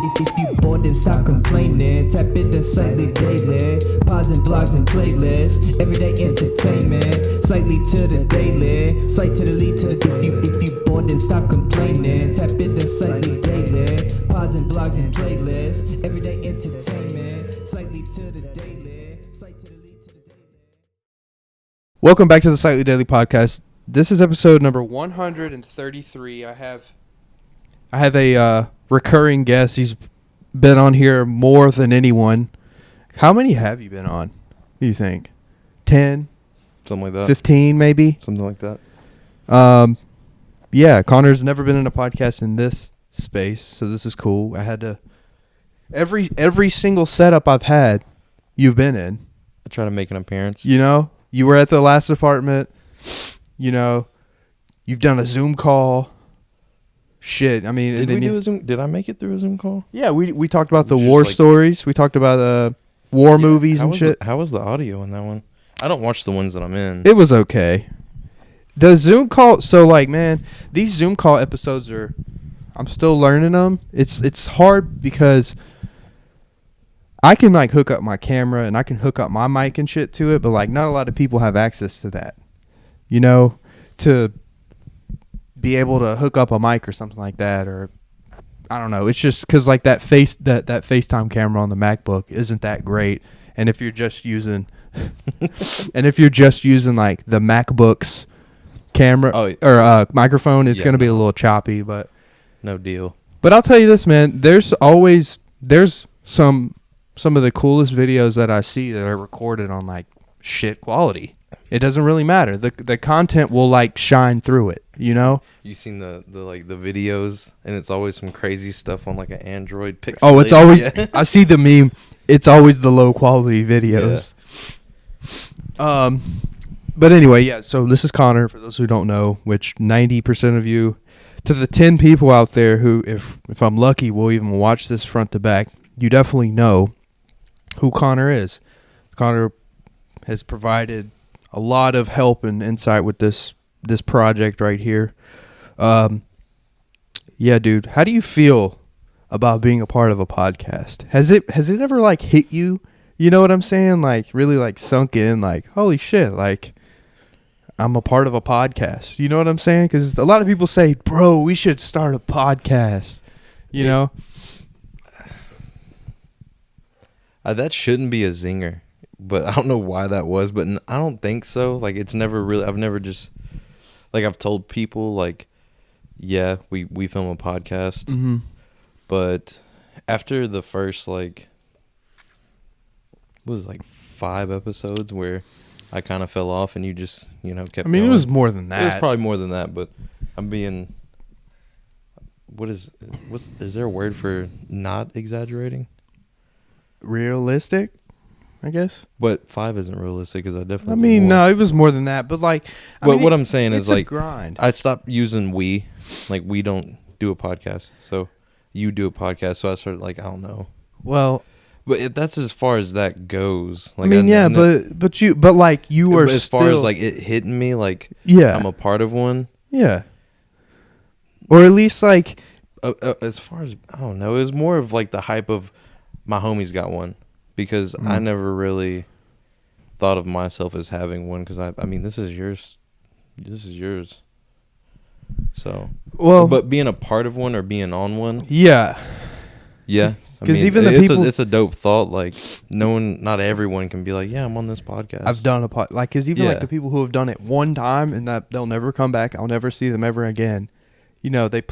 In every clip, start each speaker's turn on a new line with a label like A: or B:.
A: If you bored, then stop complaining. Tap into Slightlee daily. Pods and blogs and playlists. Everyday entertainment. Slightly to the daily. Slight to the lead to the. If you bored, then stop complaining. Tap into Slightlee daily. Pods and blogs and playlists. Everyday entertainment. Slightly to the daily. Slight to the lead to the daily.
B: Welcome back to the Slightly Daily Podcast. This is episode number 133. I have a recurring guest. He's been on here more than anyone. How many have you been on, do you think? 10?
C: Something like that.
B: 15 maybe?
C: Something like that.
B: Yeah, Connor's never been in a podcast in this space, so this is cool. I had to... Every single setup I've had, you've been in.
C: I try to make an appearance.
B: You know? You were at the last apartment. You know? You've done a Zoom call. Shit, I mean...
C: Did we do a Zoom? Did I make it through a Zoom call?
B: Yeah, we talked about the
C: Just
B: war
C: like-
B: stories. We talked about war movies and shit.
C: How was the audio in that one? I don't watch the ones that I'm in.
B: It was okay. The Zoom call... So, like, man, these Zoom call episodes are... I'm still learning them. It's hard because... I can, like, hook up my camera and I can hook up my mic and shit to it, but, like, not a lot of people have access to that. You know? To be able to hook up a mic or something like that, or... I don't know. It's just because, like, that FaceTime camera on the MacBook isn't that great. And if you're just using... and if you're just using, like, the MacBook's camera or microphone, it's going to be a little choppy, but...
C: No deal.
B: But I'll tell you this, man. There's some of the coolest videos that I see that are recorded on, like, shit quality. It doesn't really matter. The content will, like, shine through it, you know?
C: You seen the videos, and it's always some crazy stuff on, like, an Android Pixel.
B: Oh, it's always... I see the meme. It's always the low quality videos. Yeah. But anyway, yeah, so this is Connor, for those who don't know, which 90% of you... To the 10 people out there who, if I'm lucky, will even watch this front to back, you definitely know who Connor is. Connor has provided a lot of help and insight with this project right here. Yeah, dude, how do you feel about being a part of a podcast? Has it ever, like, hit you? You know what I'm saying? Like, really, like, sunk in, like, holy shit, like, I'm a part of a podcast. You know what I'm saying? Because a lot of people say, bro, we should start a podcast. You know?
C: That shouldn't be a zinger. But I don't know why that was. But I don't think so. Like, it's never really... I've never just... Like, I've told people, like, yeah, we film a podcast.
B: Mm-hmm.
C: But after the first, like... What was it, like 5 episodes where... I kind of fell off, and you just, kept. I mean,
B: going. It was more than that.
C: It was probably more than that, but I'm being. Is there a word for not exaggerating?
B: Realistic, I guess.
C: But 5 isn't realistic because I definitely.
B: I mean, no, it was more than that, but like.
C: What I'm saying is, like,
B: grind.
C: I stopped using we, like, we don't do a podcast, so you do a podcast, so I started, like, I don't know.
B: Well.
C: But that's as far as that goes. Like,
B: I mean, yeah, but you were
C: as far as, like, it hitting me, like,
B: yeah,
C: I'm a part of one.
B: Yeah. Or at least, like,
C: as far as, I don't know, it was more of, like, the hype of my homies got one, because I never really thought of myself as having one, because I mean, this is yours. So,
B: well,
C: but being a part of one or being on one,
B: yeah.
C: Because
B: even the people...
C: It's a dope thought. Like, not everyone can be like, yeah, I'm on this podcast.
B: I've done a podcast. Like, because even, like, the people who have done it one time and that they'll never come back, I'll never see them ever again. You know, they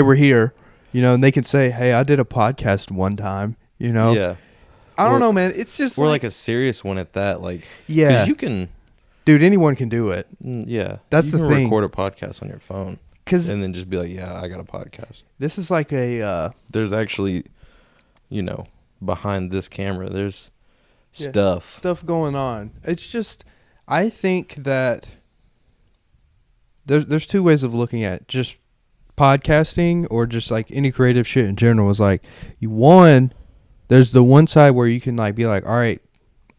B: were here, and they can say, hey, I did a podcast one time,
C: Yeah.
B: I don't know, man. It's just
C: like a serious one at that. Like,
B: yeah.
C: Because you can...
B: Dude, anyone can do it.
C: Yeah.
B: That's the thing.
C: You can record a podcast on your phone. And then just be like, yeah, I got a podcast.
B: This is like a...
C: There's actually... behind this camera, there's stuff
B: going on. It's just, I think that there's 2 ways of looking at just podcasting or just, like, any creative shit in general. Is like, there's the one side where you can, like, be like, all right,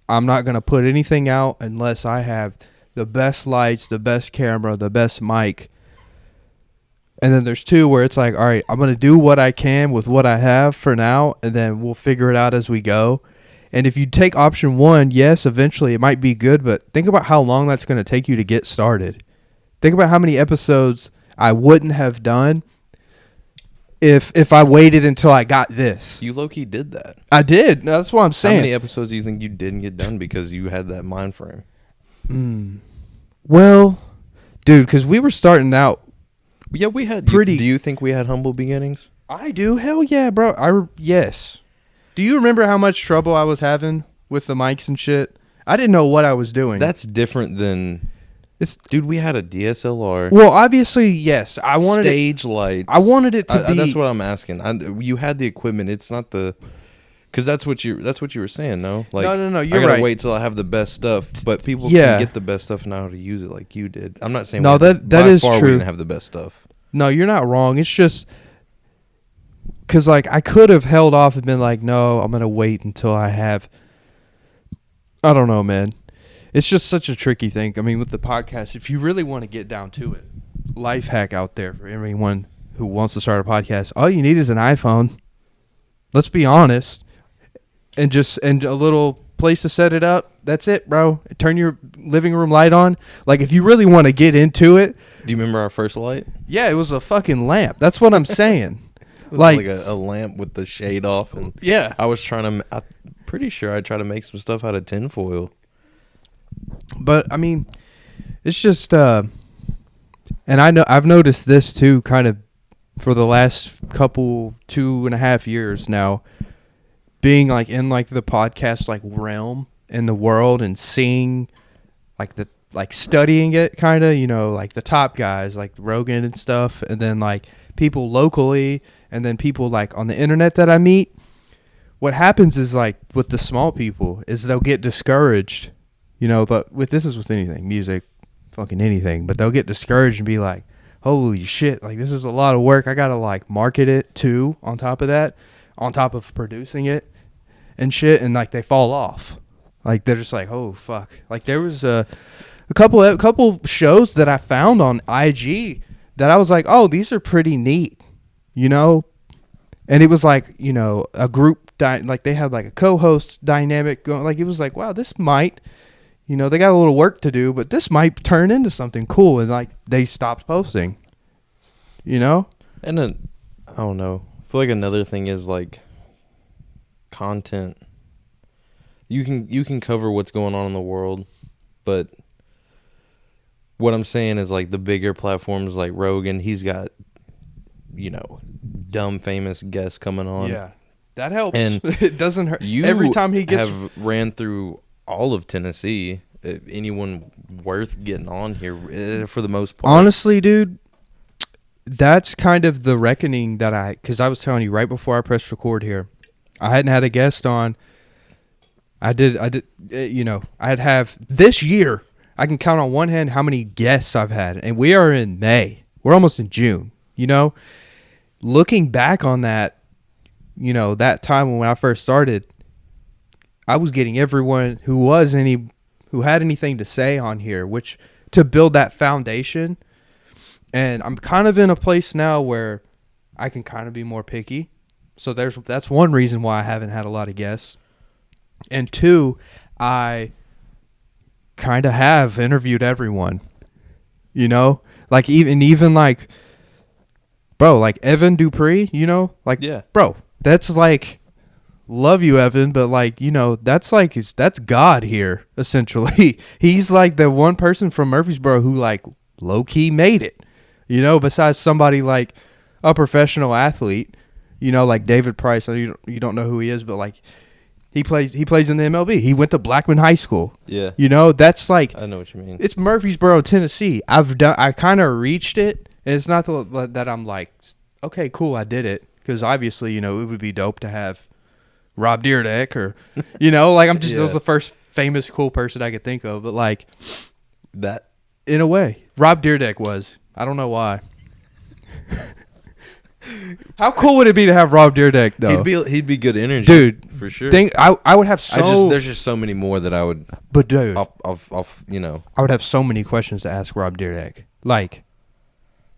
B: I'm not gonna put anything out unless I have the best lights, the best camera, the best mic, And then there's 2 where it's like, all right, I'm going to do what I can with what I have for now, and then we'll figure it out as we go. And if you take option 1, yes, eventually it might be good, but think about how long that's going to take you to get started. Think about how many episodes I wouldn't have done if I waited until I got this.
C: You low-key did that.
B: I did. That's what I'm saying.
C: How many episodes do you think you didn't get done because you had that mind frame?
B: Well, dude, because we were starting out.
C: Yeah, we had.
B: Pretty.
C: Do you think we had humble beginnings?
B: I do. Hell yeah, bro. Yes. Do you remember how much trouble I was having with the mics and shit? I didn't know what I was doing.
C: That's different than. Dude, we had a DSLR.
B: Well, obviously, yes. I wanted
C: stage lights.
B: I wanted it to be.
C: That's what I'm asking. You had the equipment. It's not the. Because that's what you were saying, no? Like,
B: no. You're
C: I gotta
B: right.
C: wait till I have the best stuff, but people
B: Yeah.
C: can get the best stuff now to use it like you did. I'm not saying
B: No, that is
C: by far
B: true.
C: we didn't have the best stuff.
B: No, you're not wrong. It's just because, like, I could have held off and been like, no, I'm gonna wait until I have. I don't know, man. It's just such a tricky thing. I mean, with the podcast, if you really want to get down to it, life hack out there for everyone who wants to start a podcast, all you need is an iPhone. Let's be honest. And a little place to set it up. That's it, bro. Turn your living room light on. Like, if you really want to get into it.
C: Do you remember our first light?
B: Yeah, it was a fucking lamp. That's what I'm saying.
C: It was like a lamp with the shade off. And
B: yeah.
C: I'm pretty sure I tried to make some stuff out of tinfoil.
B: But, I mean, it's just, and I've noticed this too, kind of, for the last 2.5 years now, being, like, in, like, the podcast, like, realm in the world and seeing, like, studying it, kind of, you know, like, the top guys, like, Rogan and stuff, and then, like, people locally, and then people, like, on the internet that I meet. What happens is, like, with the small people, is they'll get discouraged. You know, but this is with anything, music, fucking anything. But they'll get discouraged and be like, holy shit, like, this is a lot of work. I got to, like, market it, too, on top of that, on top of producing it and shit. And, like, they fall off. Like, they're just like, oh, fuck. Like, there was a couple shows that I found on IG that I was like, oh, these are pretty neat, you know? And it was like, you know, a group, like, they had, like, a co-host dynamic going. Like, it was like, wow, this might... You know, they got a little work to do, but this might turn into something cool. And, like, they stopped posting. You know?
C: And then, I don't know. I feel like another thing is, like, content. You can cover what's going on in the world, but what I'm saying is, like, the bigger platforms like Rogan, he's got, you know, dumb famous guests coming on.
B: Yeah. That helps.
C: And
B: it doesn't hurt.
C: You
B: Every time he gets...
C: have ran through all of Tennessee. Anyone worth getting on here for the most part.
B: Honestly, dude, that's kind of the reckoning that because I was telling you right before I pressed record here, I hadn't had a guest on. I did, you know, I'd have this year, I can count on one hand how many guests I've had. And we are in May. We're almost in June, you know? Looking back on that, you know, that time when I first started, I was getting everyone who had anything to say on here, which to build that foundation. And I'm kind of in a place now where I can kind of be more picky. So that's one reason why I haven't had a lot of guests. And 2, I kind of have interviewed everyone, you know, like even like, bro, like Evan Dupree, you know, like,
C: yeah,
B: bro, that's like, love you, Evan, but, like, you know, that's like that's God here, essentially. He's like the one person from Murfreesboro who, like, low key made it, you know, besides somebody like a professional athlete, you know, like David Price. You don't know who he is, but, like, he plays in the MLB. He went to Blackman High School.
C: Yeah,
B: you know, that's like,
C: I know what you mean.
B: It's Murfreesboro, Tennessee. I kind of reached it, and it's not that I'm like, okay, cool, I did it, because obviously, you know, it would be dope to have Rob Dyrdek, or, you know, like, I'm just,
C: yeah.
B: That was the first famous cool person I could think of, but, like,
C: that,
B: in a way, Rob Dyrdek was. I don't know why. How cool would it be to have Rob Dyrdek, though?
C: He'd be good energy,
B: dude,
C: for sure.
B: I would have
C: there's just so many more that I would.
B: But dude,
C: off, you know,
B: I would have so many questions to ask Rob Dyrdek. Like,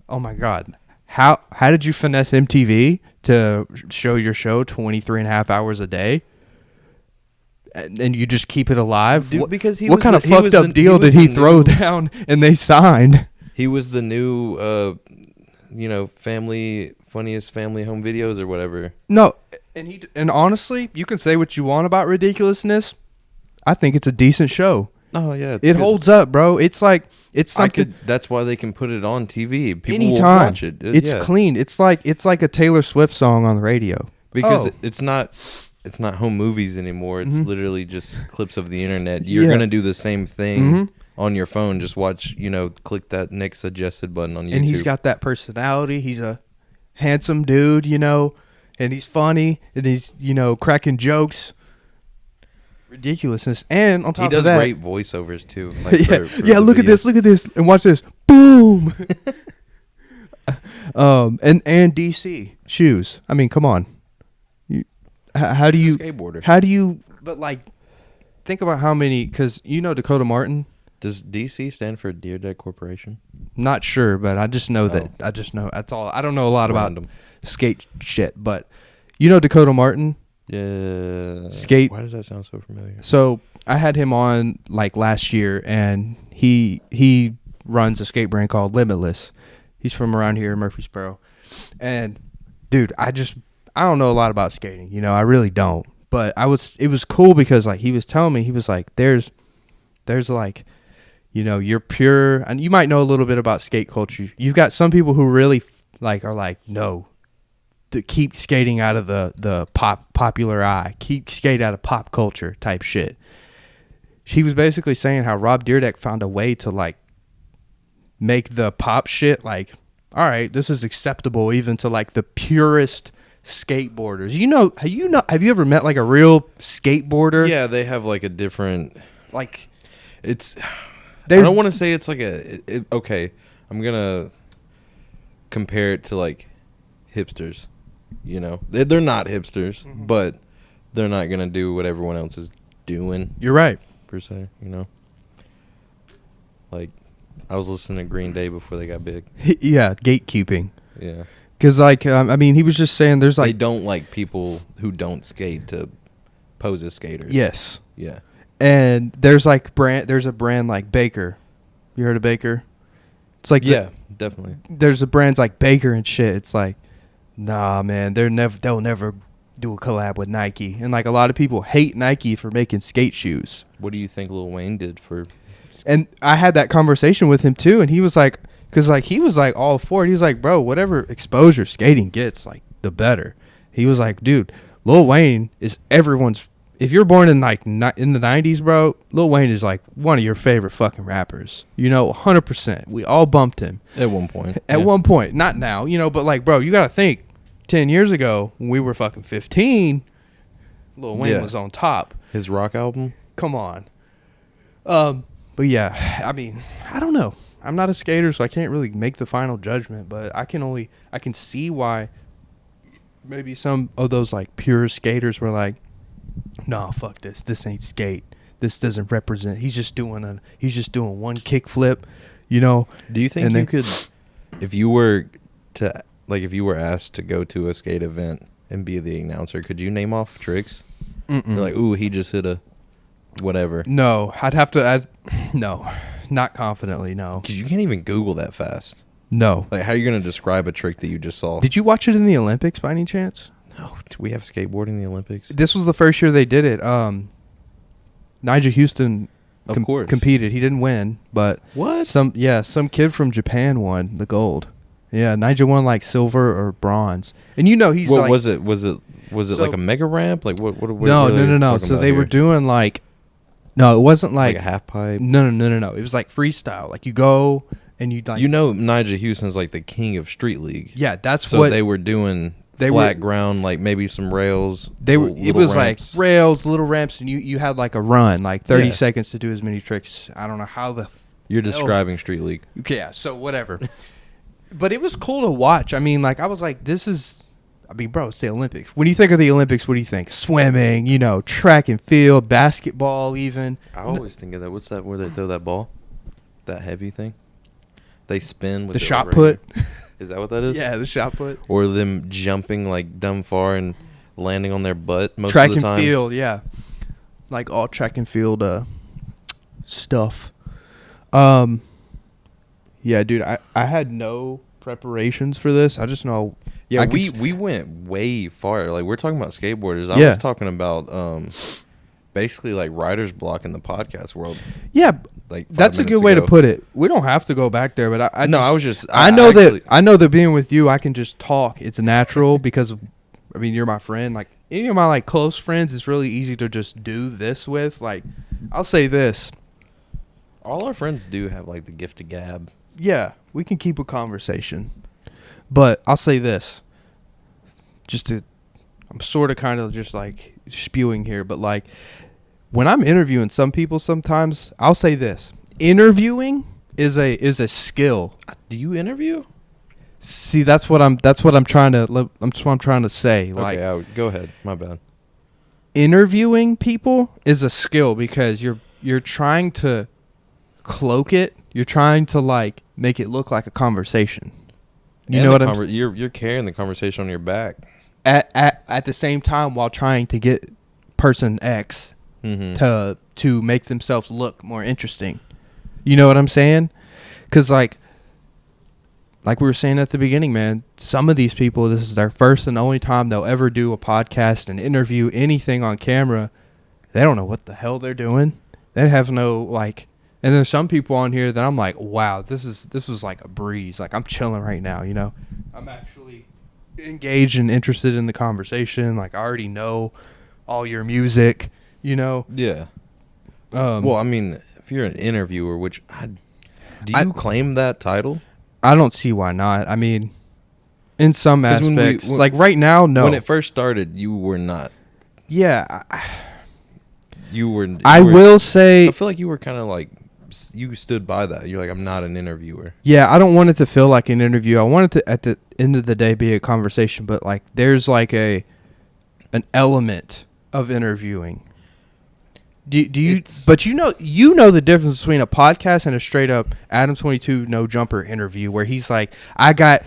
B: oh my God, how did you finesse MTV to show your show 23 and a half hours a day? And you just keep it alive?
C: Dude,
B: what,
C: because he
B: what
C: was
B: kind
C: the-
B: of
C: he
B: fucked
C: was
B: up
C: the-
B: deal
C: he
B: did
C: was
B: he
C: the
B: throw
C: new-
B: down and they signed?
C: He was the new, funniest family home videos or whatever.
B: No, and honestly, you can say what you want about ridiculousness. I think it's a decent show.
C: Oh yeah,
B: It holds up, bro. It's like it's
C: I
B: something.
C: could. That's why they can put it on TV. People will
B: Anytime.
C: watch it.
B: It's
C: Yeah.
B: clean. It's like a Taylor Swift song on the radio.
C: because
B: Oh.
C: it's not home movies anymore. It's
B: Mhm.
C: literally just clips of the internet. You're
B: Yeah.
C: gonna do the same thing
B: Mhm.
C: on your phone. Just watch. Click that next suggested button on YouTube.
B: And he's got that personality. He's a handsome dude, and he's funny, and he's cracking jokes. Ridiculousness, and on top
C: He does
B: of that,
C: great voiceovers too. Like
B: yeah,
C: for
B: yeah.
C: the
B: Look at
C: videos.
B: this, and watch this. Boom. and DC shoes. I mean, come on. How do
C: He's
B: you
C: a skateboarder.
B: How do you? But like, think about how many. Because Dakota Martin.
C: Does DC stand for Deer Dead Corporation?
B: Not sure, but I just know that.
C: Oh.
B: I just know that's all. I don't know a lot
C: Random.
B: about skate shit, but Dakota Martin.
C: Yeah.
B: Skate.
C: Why does that sound so familiar?
B: So I had him on like last year, and he runs a skate brand called Limitless. He's from around here, Murfreesboro. And dude, I don't know a lot about skating. I really don't. But it was cool because like he was telling me, he was like, there's like, you're pure, and you might know a little bit about skate culture. You've got some people who really like are like, no, to keep skating out of the popular eye, keep skate out of pop culture type shit. She was basically saying how Rob Dyrdek found a way to like make the pop shit like, all right, this is acceptable even to like the purest skateboarders. Have you ever met like a real skateboarder?
C: Yeah, they have like a different.
B: Like
C: It's. I
B: they
C: don't want to say it's like okay. I'm gonna compare it to like hipsters. They're not hipsters, but they're not gonna do what everyone else is doing
B: You're right.
C: per se. Like I was listening to Green Day before they got big.
B: Yeah, gatekeeping.
C: Yeah,
B: Because like he was just saying there's
C: they
B: like
C: don't like people who don't skate to pose as skaters.
B: yes.
C: Yeah.
B: And there's a brand like Baker. You heard of Baker? It's like
C: Yeah, definitely.
B: there's a brands like Baker and shit. It's like, nah, man, they'll never do a collab with Nike. And like a lot of people hate Nike for making skate shoes.
C: What do you think Lil Wayne did for?
B: And I had that conversation with him too, and he was like, because like he was like all for it. He was like, bro, whatever exposure skating gets, like the better. He was like, dude, Lil Wayne is everyone's. If you're born in like in the 90s, bro, Lil Wayne is like one of your favorite fucking rappers. 100%. We all bumped him
C: At one point.
B: at one point. Not now, but like, bro, you got to think 10 years ago when we were fucking 15, Lil Wayne
C: Yeah.
B: was on top.
C: His rock album.
B: Come on. But yeah, I mean, I don't know. I'm not a skater, so I can't really make the final judgment, but I can see why maybe some of those like pure skaters were like, nah, fuck this. This ain't skate. This doesn't represent. He's just doing one kick flip,
C: Do you think
B: And
C: you
B: then-
C: could, if you were asked to go to a skate event and be the announcer, could you name off tricks? You're like, ooh, he just hit a whatever.
B: No, I'd have to no, not confidently, no.
C: Because you can't even Google that fast.
B: No.
C: Like, how are you going to describe a trick that you just saw?
B: Did you watch it in the Olympics by any chance?
C: No, do we have skateboarding in the Olympics?
B: This was the first year they did it. Nigel Houston
C: Of course.
B: competed. He didn't win, but
C: What?
B: some kid from Japan won the gold. Yeah, Nigel won like silver or bronze. And he's
C: What
B: like,
C: was it? Was it
B: So-
C: like a mega ramp? Like what? What
B: no.
C: are they talking
B: So
C: about
B: they were
C: here?
B: doing like, no, it wasn't
C: like
B: like,
C: a half pipe.
B: no. It was like freestyle. Like you go and you like,
C: Nigel Houston's like the king of street league.
B: yeah, that's
C: So
B: what
C: they were doing
B: they
C: flat
B: were-
C: ground, like maybe some rails.
B: They were.
C: little
B: It was
C: ramps.
B: like rails, little ramps, and you had like a run, like 30
C: Yeah.
B: seconds to do as many tricks. I don't know how the.
C: You're describing street league.
B: Yeah. So whatever. But it was cool to watch. I mean, like I was like, this is. I mean, bro, it's the Olympics. When you think of the Olympics, what do you think? Swimming, track and field, basketball, even.
C: I always think of that. What's that? Where they throw that ball? That heavy thing. They spin with
B: The shot
C: overhand.
B: put.
C: Is that what that is?
B: Yeah, the shot put.
C: Or them jumping like dumb far and landing on their butt most
B: Track
C: of the time.
B: and field, yeah. Like all track and field stuff. Yeah, dude, I had no preparations for this. I just know.
C: Yeah,
B: I could
C: we went way far. Like, we're talking about skateboarders. I
B: Yeah.
C: was talking about basically like writer's block in the podcast world.
B: Yeah,
C: Like 5
B: that's a
C: minutes
B: good way to
C: ago.
B: put it. We don't have to go back there, but I
C: I
B: know that being with you, I can just talk. It's natural because I mean, you're my friend. Like any of my like close friends, it's really easy to just do this with. Like, I'll say this.
C: all our friends do have like the gift of gab.
B: Yeah, we can keep a conversation. But I'll say this. I'm sort of kind of just like spewing here, but like when I'm interviewing some people sometimes, I'll say this. Interviewing is a skill.
C: Do you interview?
B: See, that's what I'm trying to say. Like,
C: Okay, go ahead. My bad.
B: interviewing people is a skill because you're trying to cloak it. You're trying to like make it look like a conversation. You know what I'm saying?
C: You're carrying the conversation on your back.
B: At the same time while trying to get person X
C: Mm-hmm.
B: to make themselves look more interesting. You know what I'm saying? Because like we were saying at the beginning, man, some of these people, this is their first and only time they'll ever do a podcast and interview anything on camera. They don't know what the hell they're doing. They have no like. And there's some people on here that I'm like, wow, this was like a breeze. Like I'm chilling right now, you know. I'm actually engaged and interested in the conversation. Like I already know all your music, you know.
C: Yeah. Well, I mean, if you're an interviewer, do you claim that title?
B: I don't see why not. I mean, in some
C: 'Cause when
B: aspects,
C: when-
B: like right now, no.
C: When it first started, you were not.
B: Yeah,
C: You were.
B: I will say.
C: I feel like you were kind of like you stood by that. You're like, I'm not an interviewer.
B: Yeah, I don't want it to feel like an interview. I want it to, at the end of the day, be a conversation. But like, there's like an element of interviewing. Do you? But you know the difference between a podcast and a straight up Adam 22 no jumper interview where he's like, I got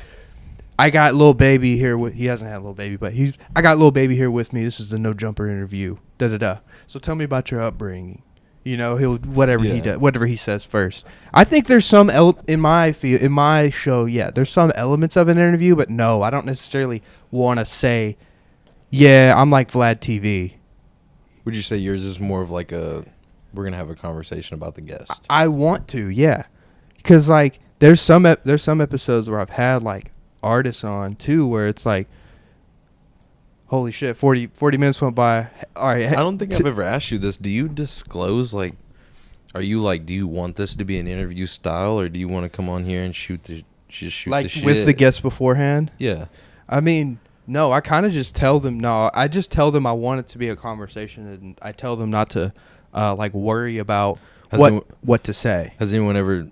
B: little baby here. He hasn't had little baby, but I got little baby here with me. This is the no jumper interview. Da da da. So tell me about your upbringing. You know, he does, whatever he says first. I think there's some in my show. Yeah, there's some elements of an interview, but no, I don't necessarily want to say, yeah, I'm like Vlad TV.
C: Would you say yours is more of like we're gonna have a conversation about the guest?
B: I want to, yeah, because like there's some episodes where I've had like artists on too, where it's like, holy shit, 40 minutes went by. All right.
C: I don't think I've ever asked you this. Do you disclose, like, are you like, do you want this to be an interview style, or do you want to come on here and shoot the shit?
B: With the guests beforehand?
C: Yeah.
B: I mean, no, I kind of just tell them, I just tell them I want it to be a conversation, and I tell them not to, like, worry about what to say.
C: Has anyone ever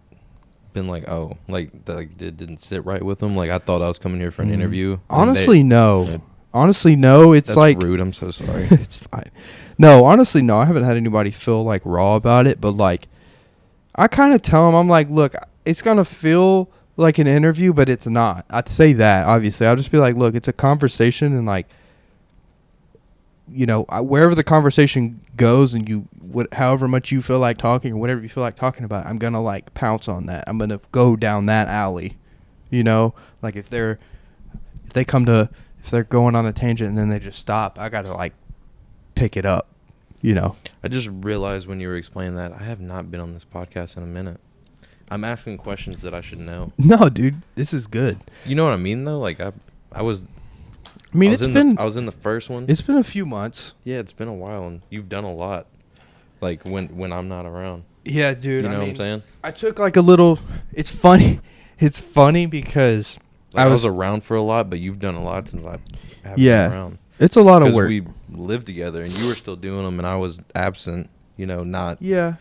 C: been like, oh, like, it didn't sit right with them? Like, I thought I was coming here for an interview.
B: Honestly, no. Honestly, no. It's
C: that's
B: like
C: rude. I'm so sorry.
B: It's fine. No, honestly, no. I haven't had anybody feel like raw about it, but like, I kind of tell them, I'm like, look, it's gonna feel like an interview, but it's not. I'd say that obviously. I'll just be like, look, it's a conversation, and like, you know, wherever the conversation goes, and however much you feel like talking or whatever you feel like talking about, I'm gonna like pounce on that. I'm gonna go down that alley, you know, like if they're going on a tangent and then they just stop, I gotta like pick it up, you know.
C: I just realized when you were explaining that I have not been on this podcast in a minute. I'm asking questions that I should know.
B: No, dude, this is good.
C: You know what I mean though? Like I was
B: I
C: was in the first one.
B: It's been a few months.
C: Yeah, it's been a while, and you've done a lot. Like when I'm not around.
B: Yeah, dude.
C: You know what I'm saying?
B: I took like a little. It's funny. It's funny because
C: like I was around for a lot, but you've done a lot since I haven't been around.
B: It's a lot of work.
C: We lived together, and you were still doing them, and I was absent. You know, not.
B: Yeah,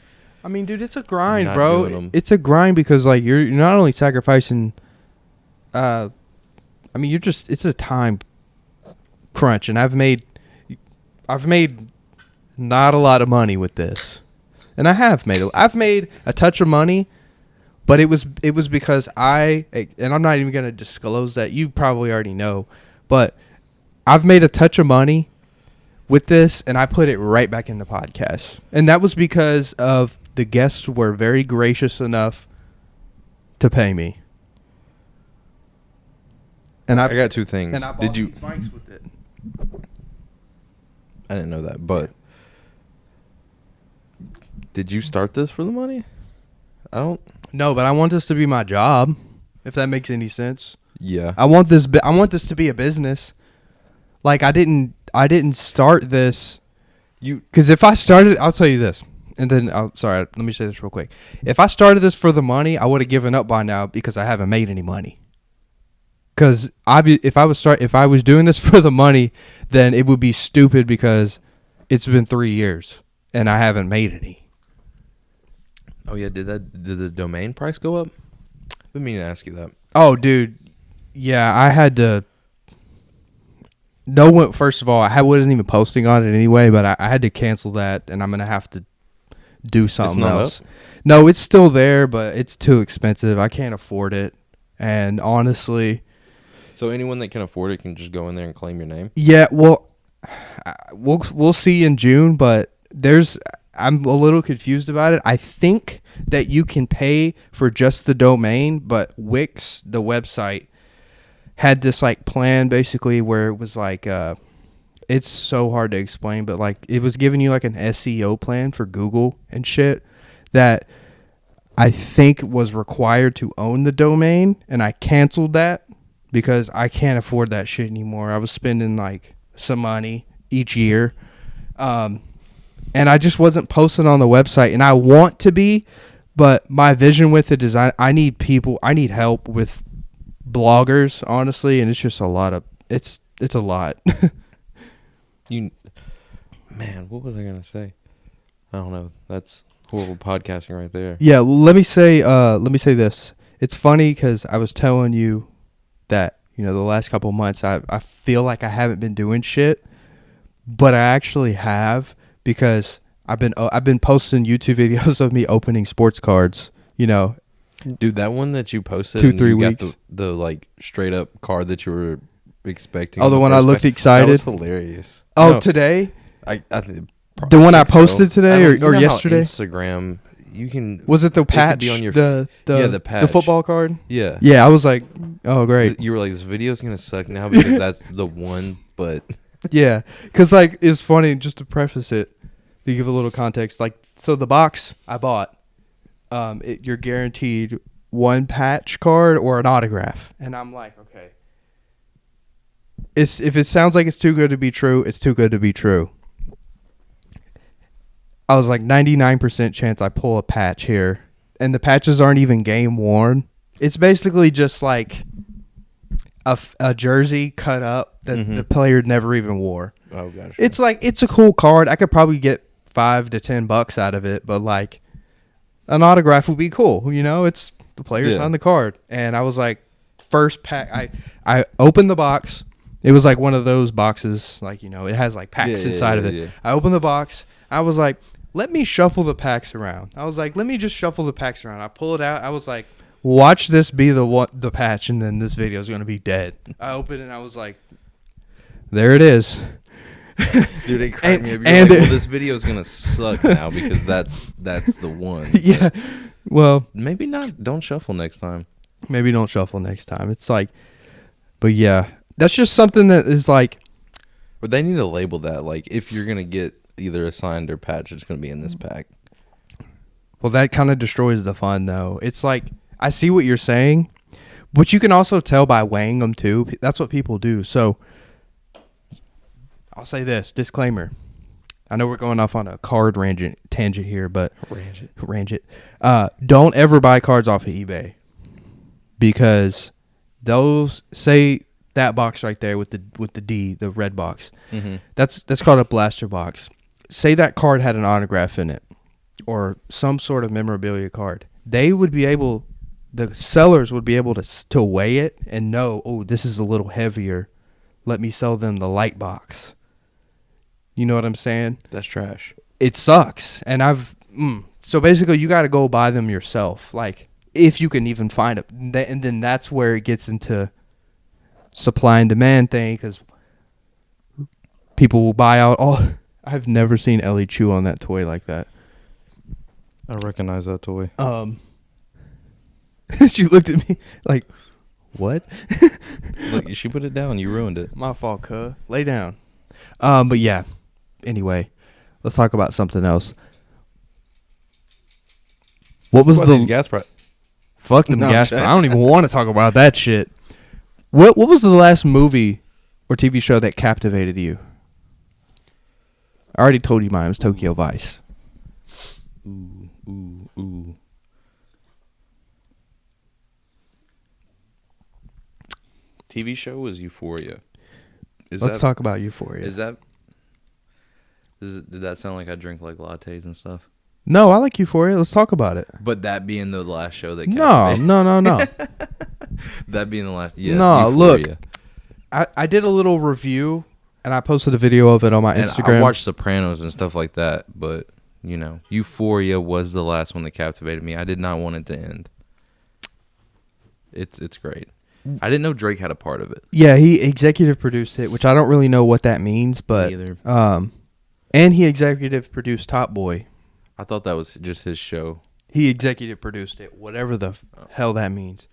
B: I mean, dude, it's a grind,
C: not
B: bro.
C: doing 'em.
B: It's a grind because like you're not only sacrificing. I mean, it's a time crunch, and I've made not a lot of money with this, and I've made a touch of money, But it was because and I'm not even going to disclose that. You probably already know. But I've made a touch of money with this, and I put it right back in the podcast. And that was because of the guests were very gracious enough to pay me. And
C: I got two things.
B: And I bought
C: Did you?
B: these mics with it.
C: I didn't know that, but did you start this for the money? I don't.
B: No, but I want this to be my job, if that makes any sense.
C: Yeah.
B: I want this to be a business. Like I didn't start this. Because if I started, I'll tell you this, and then let me say this real quick. If I started this for the money, I would have given up by now because I haven't made any money. Because if I was doing this for the money, then it would be stupid because it's been 3 years and I haven't made any.
C: Oh yeah, did the domain price go up? I've been meaning to ask you that.
B: Oh, dude, yeah, I had to. First of all, I wasn't even posting on it anyway, but I had to cancel that, and I'm gonna have to do something else.
C: Up?
B: No, it's still there, but it's too expensive. I can't afford it, and honestly.
C: So anyone that can afford it can just go in there and claim your name?
B: Yeah, well, we'll see in June, but I'm a little confused about it. I think that you can pay for just the domain, but Wix, the website, had this like plan basically where it was like it's so hard to explain, but like it was giving you like an SEO plan for Google and shit that I think was required to own the domain, and I canceled that. Because I can't afford that shit anymore. I was spending like some money each year. And I just wasn't posting on the website. And I want to be, but my vision with it is I need help with bloggers, honestly. And it's just a lot. It's a lot.
C: Man, what was I going to say? I don't know. That's horrible podcasting right there.
B: Yeah, well, let me say this. It's funny because I was telling you that, the last couple of months I feel like I haven't been doing shit, but I actually have because I've been posting YouTube videos of me opening sports cards,
C: Dude, that one that you posted
B: 2-3 weeks.
C: Got the like straight up card that you were expecting.
B: Oh, the one I looked excited.
C: That was hilarious.
B: Oh,
C: no,
B: today?
C: I think
B: the one I posted today or yesterday?
C: Instagram. You can.
B: Was it the patch?
C: Be on your
B: the
C: patch.
B: The football card?
C: Yeah.
B: Yeah, I was like, oh, great.
C: You were like, this video's going to suck now because that's the one, but.
B: Yeah, because like it's funny, just to preface it, to give a little context, like, so the box I bought, you're guaranteed one patch card or an autograph. And I'm like, okay. If it sounds like it's too good to be true, it's too good to be true. I was like 99% chance I pull a patch here. And the patches aren't even game worn. It's basically just like a jersey cut up that the player never even wore.
C: Oh, gosh.
B: It's like, it's a cool card. I could probably get $5 to $10 out of it. But like, an autograph would be cool. It's the player signed the card. And I was like, first pack. I opened the box. It was like one of those boxes. Like, it has like packs inside of it. Yeah. I opened the box. I was like, let me shuffle the packs around. I was like, let me just shuffle the packs around. I pull it out. I was like, watch this be the patch, and then this video is going to be dead. I opened it, and I was like, there it is.
C: Dude, it cracked me up. You're like, well, this video is going to suck now because that's the one.
B: Yeah. Well,
C: maybe not. Don't shuffle next time.
B: Maybe don't shuffle next time. It's like, but yeah, that's just something that is like.
C: But they need to label that. Like, if you're going to get either a signed or patch, it's going to be in this pack.
B: Well, that kind of destroys the fun, though. It's like, I see what you're saying, but you can also tell by weighing them, too. That's what people do. So, I'll say this, disclaimer. I know we're going off on a card tangent here, but... Range it. Don't ever buy cards off of eBay. Because those, say that box right there with the D, the red box, that's called a blaster box. Say that card had an autograph in it or some sort of memorabilia card. The sellers would be able to weigh it and know, oh, this is a little heavier. Let me sell them the light box. You know what I'm saying?
C: That's trash.
B: It sucks. And so basically you got to go buy them yourself. Like, if you can even find it. And then that's where it gets into supply and demand thing, because people will buy out all. I've never seen Ellie chew on that toy like that.
C: I recognize that toy.
B: She looked at me like, what?
C: Look, she put it down. You ruined it.
B: My fault, cuh. Lay down. But yeah. Anyway, let's talk about something else. What was
C: What
B: the
C: these gas price?
B: fuck them
C: No, I'm
B: gas?
C: joking.
B: I don't even want to talk about that shit. What was the last movie or TV show that captivated you? I already told you mine. It was Tokyo Vice.
C: Ooh. TV show was Euphoria.
B: Let's talk about Euphoria.
C: Did that sound like I drink like lattes and stuff?
B: No, I like Euphoria. Let's talk about it.
C: But that being the last show that
B: No.
C: That being the last. Yeah.
B: No, look.
C: Euphoria.
B: I did a little review, and I posted a video of it on my
C: And
B: Instagram.
C: I watched Sopranos and stuff like that, but Euphoria was the last one that captivated me. I did not want it to end. It's great. I didn't know Drake had a part of it.
B: Yeah, he executive produced it, which I don't really know what that means, but
C: Me either.
B: and he executive produced Top Boy.
C: I thought that was just his show.
B: He executive produced it, whatever the hell that means.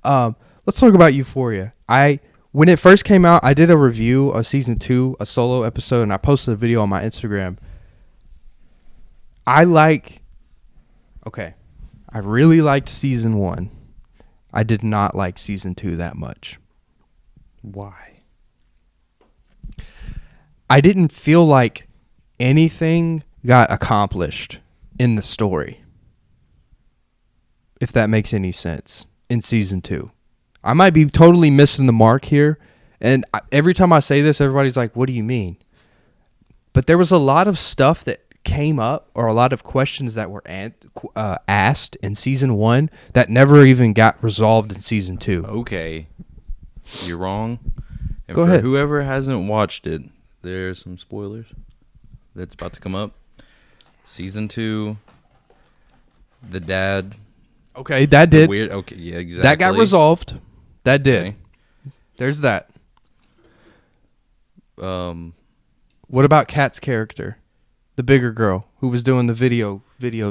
B: Let's talk about Euphoria. When it first came out, I did a review of season 2, a solo episode, and I posted a video on my Instagram. I really liked season 1. I did not like season 2 that much.
C: Why?
B: I didn't feel like anything got accomplished in the story, if that makes any sense, in season 2. I might be totally missing the mark here, and every time I say this, everybody's like, what do you mean? But there was a lot of stuff that came up, or a lot of questions that were asked in season 1 that never even got resolved in season 2.
C: Okay. You're wrong. And
B: Go
C: for
B: ahead.
C: whoever hasn't watched it, there's some spoilers that's about to come up. Season 2, the dad.
B: Okay, that
C: the
B: did.
C: Weird. Okay, yeah, exactly.
B: That got resolved. That did.
C: Okay.
B: There's that.
C: Um,
B: What about Kat's character? The bigger girl who was doing the video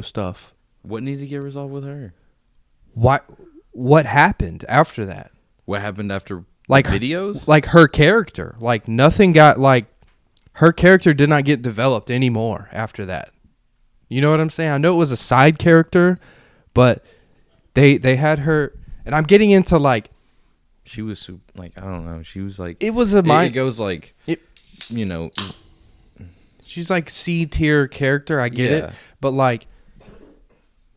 B: stuff.
C: what needed to get resolved with her?
B: What happened after that?
C: What happened after
B: Like
C: videos?
B: Like her character. Like nothing got her character did not get developed anymore after that. You know what I'm saying? I know it was a side character, but they had her, and I'm getting into
C: She was I don't know. She was like
B: it was a
C: it
B: mind.
C: goes like
B: It- She's like C tier character. I get
C: Yeah.
B: it, but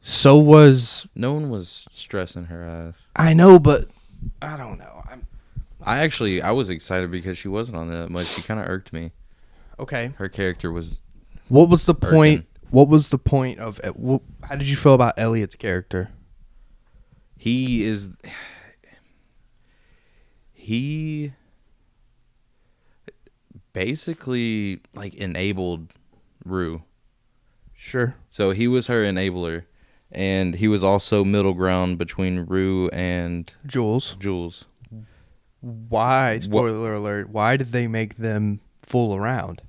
B: so was
C: no one was stressing her ass.
B: I know, but I don't know.
C: I was excited because she wasn't on that much. She kind of irked me.
B: Okay.
C: Her character was
B: What was the point?
C: Irking.
B: What was the point of it? How did you feel about Elliot's character?
C: he basically enabled Rue.
B: Sure.
C: So he was her enabler, and he was also middle ground between Rue and
B: Jules.
C: Jules.
B: Why? Spoiler alert. Why did they make them fool around?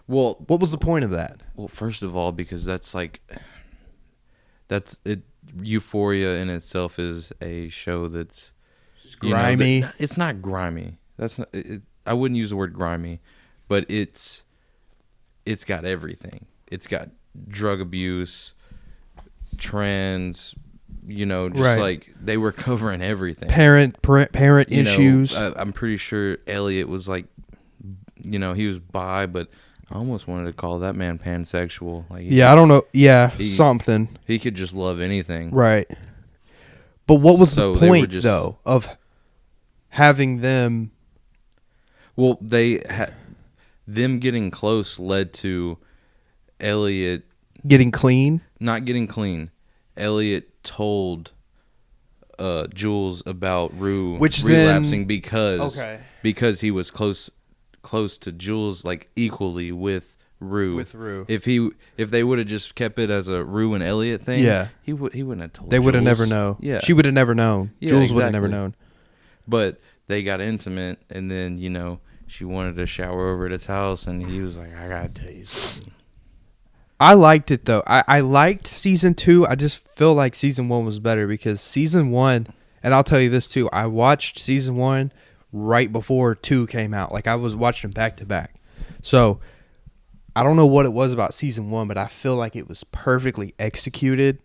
C: Well,
B: What was the point of that?
C: Well, first of all, because that's it. Euphoria in itself is a show that's
B: Grimy.
C: It's not grimy. That's not. I wouldn't use the word grimy, but it's got everything. It's got drug abuse, trans.
B: Right.
C: They were covering everything.
B: Parent
C: You know,
B: issues.
C: I'm pretty sure Elliot was he was bi, but I almost wanted to call that man pansexual.
B: Yeah, I don't know. Yeah,
C: he-
B: something.
C: He could just love anything.
B: Right. But what was
C: So
B: the
C: they were
B: point,
C: just-
B: though, of having them...
C: Well, them getting close led to Elliot
B: getting clean?
C: not getting clean. Elliot told Jules about Rue
B: Which
C: relapsing
B: then-
C: because
B: Okay.
C: he was close to Jules equally with Rue.
B: With Rue.
C: If they would have just kept it as a Rue and Elliot thing,
B: Yeah.
C: he wouldn't have told.
B: They would have
C: Jules.
B: never known.
C: Yeah,
B: She would have never known.
C: Yeah,
B: Jules would have never
C: exactly.
B: known.
C: But they got intimate, and then she wanted to shower over at his house, and he was like, "I gotta tell you something."
B: I liked it though. I liked season 2. I just feel like season 1 was better because season 1, and I'll tell you this too. I watched season 1 right before 2 came out. Like I was watching them back to back. So I don't know what it was about season 1, but I feel like it was perfectly executed,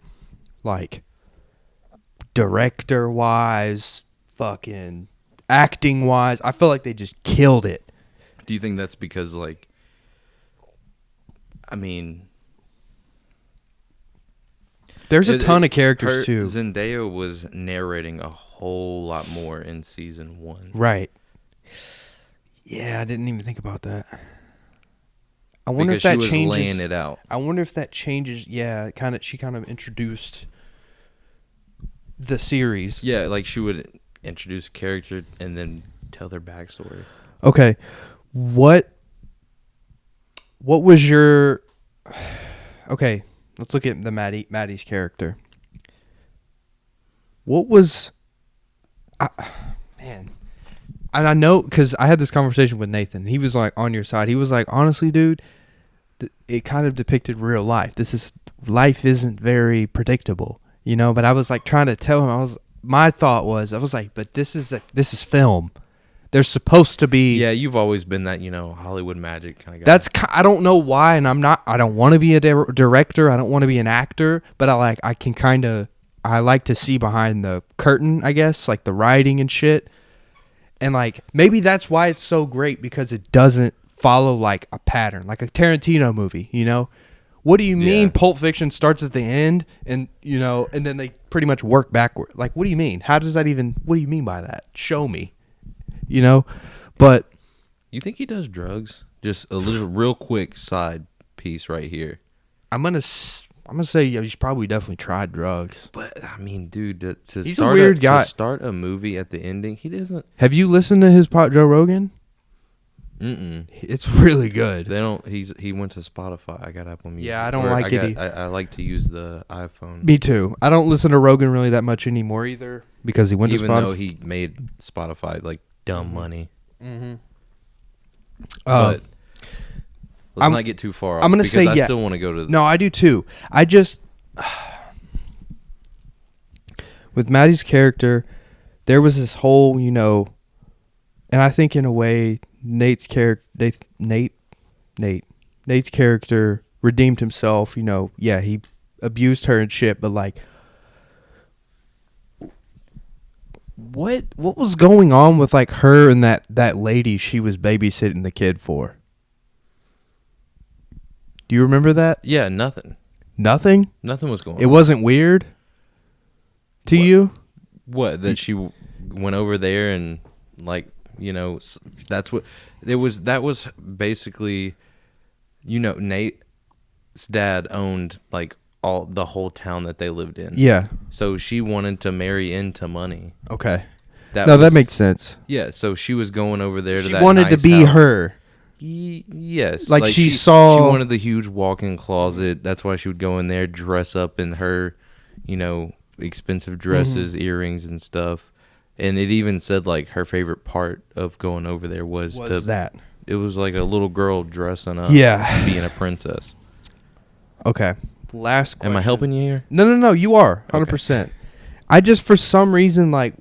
B: like director wise, fucking acting wise. I feel like they just killed it.
C: Do you think that's because, like, I mean,
B: there's a ton of characters too.
C: Zendaya was narrating a whole lot more in season 1.
B: Right. Yeah, I didn't even think about that. I wonder
C: Because
B: if that
C: she was
B: changes.
C: laying it out.
B: I wonder if that changes. Yeah, she kind of introduced the series.
C: Yeah, like she would introduce a character and then tell their backstory.
B: Okay, what was your? Okay, let's look at the Maddie's character. What was? Man, and I know because I had this conversation with Nathan. He was like on your side. He was like, honestly, dude, it kind of depicted real life. Life isn't very predictable, But I was like trying to tell him. My thought was, I was like, but this is film. There's supposed to be.
C: Yeah, you've always been that, Hollywood magic kind of guy.
B: I don't know why, and I don't want to be a director. I don't want to be an actor, but I like to see behind the curtain, I guess, like the writing and shit. And like maybe that's why it's so great because it doesn't follow like a pattern, like a Tarantino movie, What do you mean Pulp Fiction starts at the end and and then they pretty much work backward? Like what do you mean? What do you mean by that? Show me. But
C: You think he does drugs? Just a little real quick side piece right here.
B: I'm going to say he's probably definitely tried drugs.
C: But I mean, dude,
B: He's a weird guy.
C: To start a movie at the ending, he doesn't.
B: Have you listened to his Joe Rogan?
C: Mm-mm.
B: It's really good.
C: They don't. He went to Spotify. I got Apple Music.
B: Yeah, I don't like it.
C: I like to use the iPhone.
B: Me too. I don't listen to Rogan really that much anymore either because he went to Spotify.
C: Even though he made Spotify like dumb money.
B: Mm-hmm.
C: But let's not get too far off.
B: I'm gonna say
C: I still want to go to.
B: No, I do too. I just with Maddie's character, there was this whole, and I think in a way Nate's character redeemed himself. Yeah, he abused her and shit, but like, what was going on with like her and that lady she was babysitting the kid for? Do you remember that?
C: Yeah, nothing.
B: Nothing?
C: Nothing was going on.
B: It wasn't weird to you?
C: What? That she went over there and like, that's what it was. That was basically, Nate's dad owned like the whole town that they lived in.
B: Yeah.
C: So she wanted to marry into money.
B: Okay. That makes sense.
C: Yeah. So she was going over there to
B: She
C: that.
B: wanted to
C: nice
B: be
C: house.
B: her.
C: Yes.
B: Like she saw.
C: She wanted the huge walk-in closet. That's why she would go in there, dress up in her, expensive dresses, earrings, and stuff. And it even said like her favorite part of going over there was
B: that.
C: It was like a little girl dressing up.
B: Yeah.
C: Being a princess.
B: Okay. Last question.
C: Am I helping you here?
B: No. You are 100%.
C: Okay.
B: I just for some reason like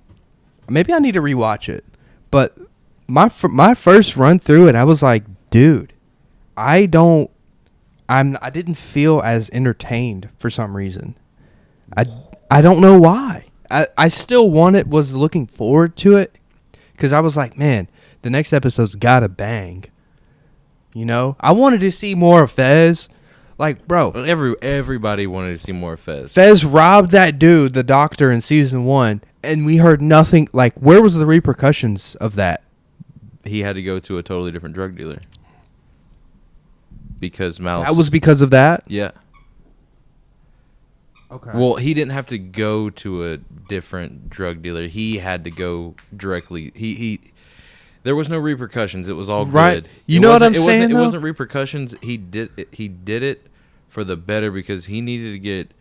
B: maybe I need to rewatch it, but my first run through it, I was like, dude, I didn't feel as entertained for some reason. I don't know why. I still was looking forward to it because I was like, man, the next episode's gotta bang. I wanted to see more of Fez. Like, bro,
C: Everybody wanted to see more of Fez.
B: Fez robbed that dude, the doctor, in season 1, and we heard nothing. Like, where was the repercussions of that?
C: He had to go to a totally different drug dealer. Because Mouse...
B: That was because of that?
C: Yeah.
B: Okay.
C: Well, he didn't have to go to a different drug dealer. He had to go directly... There was no repercussions. It was all
B: Right.
C: good.
B: You
C: It
B: know what
C: wasn't-
B: I'm
C: it
B: saying,
C: wasn't,
B: though?
C: It wasn't repercussions. He did it for the better because he needed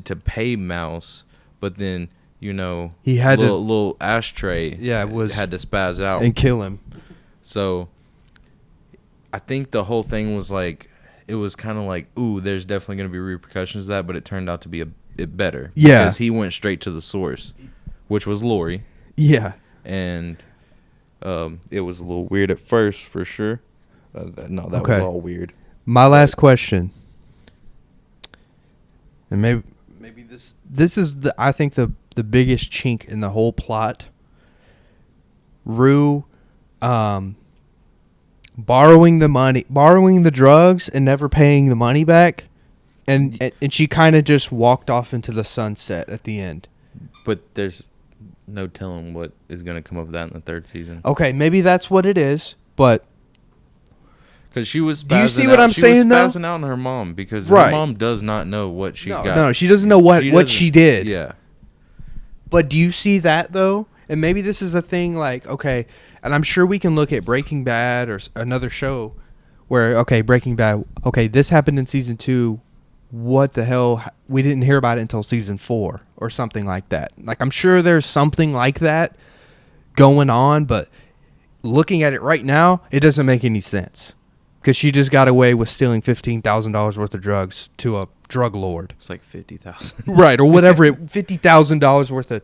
C: to pay Mouse, but then
B: He had to-
C: little ashtray had to spaz out
B: and kill him.
C: So I think the whole thing was like, it was kind of like, ooh, there's definitely going to be repercussions to that, but it turned out to be it better.
B: Yeah.
C: Because he went straight to the source, which was Lori.
B: Yeah.
C: And it was a little weird at first, for sure. No, that
B: Okay.
C: was all weird.
B: My last question, and maybe this is I think the biggest chink in the whole plot. Rue, borrowing the drugs and never paying the money back, and she kind of just walked off into the sunset at the end.
C: But there's no telling what is going to come of that in the third season.
B: Okay, maybe that's what it is, but
C: Because she was.
B: Do you see
C: spazzing
B: what
C: out-
B: I'm
C: she
B: saying, though?
C: was spazzing out on her mom because
B: Right.
C: her mom does not know what she got.
B: no, she doesn't know what she
C: doesn't-
B: did.
C: Yeah.
B: But do you see that, though? And maybe this is a thing like, okay, and I'm sure we can look at Breaking Bad or another show where, okay, Breaking Bad, okay, this happened in season 2. What the hell? We didn't hear about it until season 4 or something like that. Like, I'm sure there's something like that going on, but looking at it right now, it doesn't make any sense. Because she just got away with stealing $15,000 worth of drugs to a drug lord.
C: It's like 50,000.
B: Right, or whatever, $50,000 worth of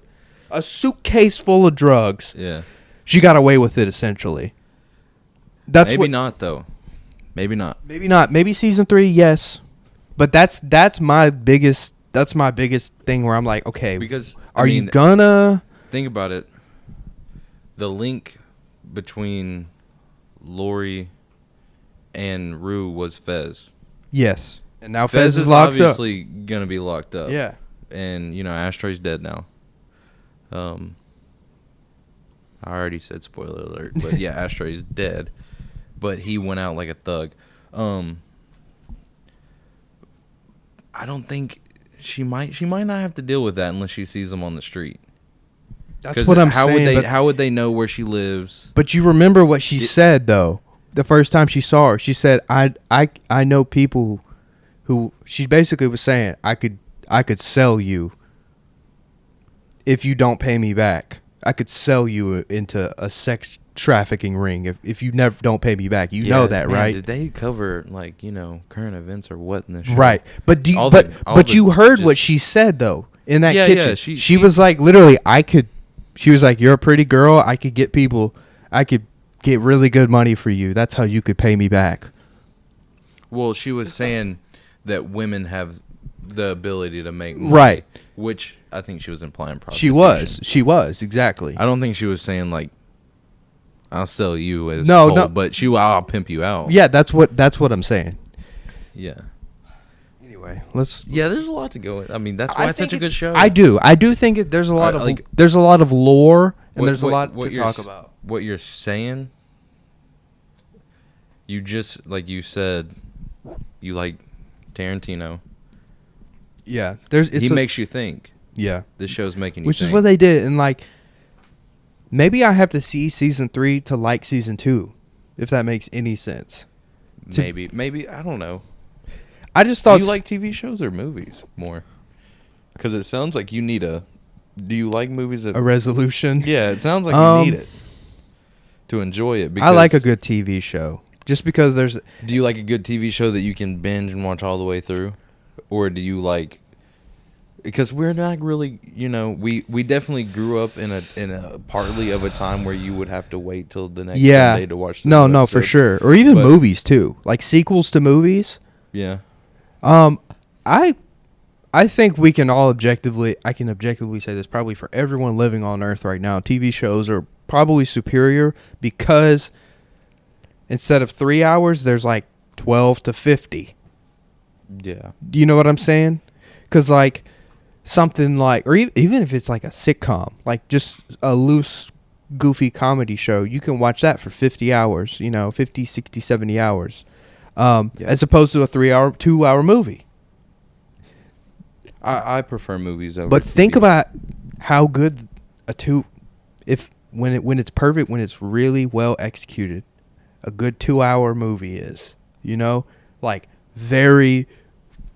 B: a suitcase full of drugs.
C: Yeah.
B: She got away with it, essentially. That's
C: Maybe
B: what,
C: not, though. Maybe not.
B: Maybe not. Maybe season 3, yes. But that's my biggest thing where I'm like, okay,
C: Because
B: are you gonna?
C: think about it? The link between Lori and Rue was Fez.
B: Yes. And now Fez is locked
C: obviously gonna be locked up.
B: up. Yeah.
C: And Ashtray's dead now. I already said spoiler alert, but yeah, Ashtray's dead. But he went out like a thug. I don't think she might not have to deal with that unless she sees him on the street.
B: That's what I'm saying.
C: How would they know where she lives?
B: But you remember what she said, though. The first time she saw her, she said, I know people who, she basically was saying, I could sell you if you don't pay me back. I could sell you into a sex trafficking ring if you never don't pay me back. You know that,
C: man,
B: right?
C: Did they cover current events or what in the show?
B: Right. But do you,
C: All
B: but
C: the- all
B: but
C: the
B: you heard what
C: just-
B: she said, though, in that
C: Yeah,
B: kitchen.
C: yeah,
B: she was like, literally, she was like, you're a pretty girl. I could get really good money for you. That's how you could pay me back.
C: Well, she was saying that women have the ability to make money.
B: Right.
C: Which I think she was implying
B: She
C: prostitution.
B: was, exactly.
C: I don't think she was saying like, I'll sell you as
B: No,
C: coal,
B: no.
C: but I'll pimp you out.
B: Yeah, that's what I'm saying.
C: Yeah.
B: Anyway, let's.
C: Yeah, there's a lot to go. I mean, that's why it's
B: think
C: such a good show.
B: I do think there's a lot of
C: like-
B: there's a lot of lore and
C: What-
B: there's a
C: what-
B: lot
C: what
B: to
C: you're
B: talk
C: s-
B: about.
C: What you're saying, you just, like you said, you like Tarantino.
B: Yeah,
C: He makes you think.
B: yeah,
C: This show's making you
B: which
C: think.
B: is what they did, and like maybe I have to see season 3 to like season 2, if that makes any sense.
C: Maybe, I don't know.
B: I just
C: Do
B: thought
C: you like TV shows or movies more? Because it sounds like you need do you like movies that...
B: a resolution.
C: Yeah, it sounds like you need it to enjoy it.
B: I like a good TV show, just because there's.
C: Do you like a good TV show that you can binge and watch all the way through? Or do you like... Because we're not really, we definitely grew up in a partly of a time where you would have to wait till the next Sunday to watch the new
B: No, for
C: episode.
B: sure. Or even
C: But-
B: movies too, like sequels to movies.
C: Yeah.
B: I think I can objectively say this, probably for everyone living on Earth right now, TV shows are probably superior because instead of 3 hours, there's like 12 to 50.
C: Yeah.
B: Do you know what I'm saying? Because like something like, or even if it's like a sitcom, like just a loose, goofy comedy show, you can watch that for 50 hours, 50, 60, 70 hours, as opposed to a 2-hour movie.
C: I prefer movies over
B: But
C: TV.
B: think about how good if when it's perfect, when it's really well executed, a good 2-hour movie is, like very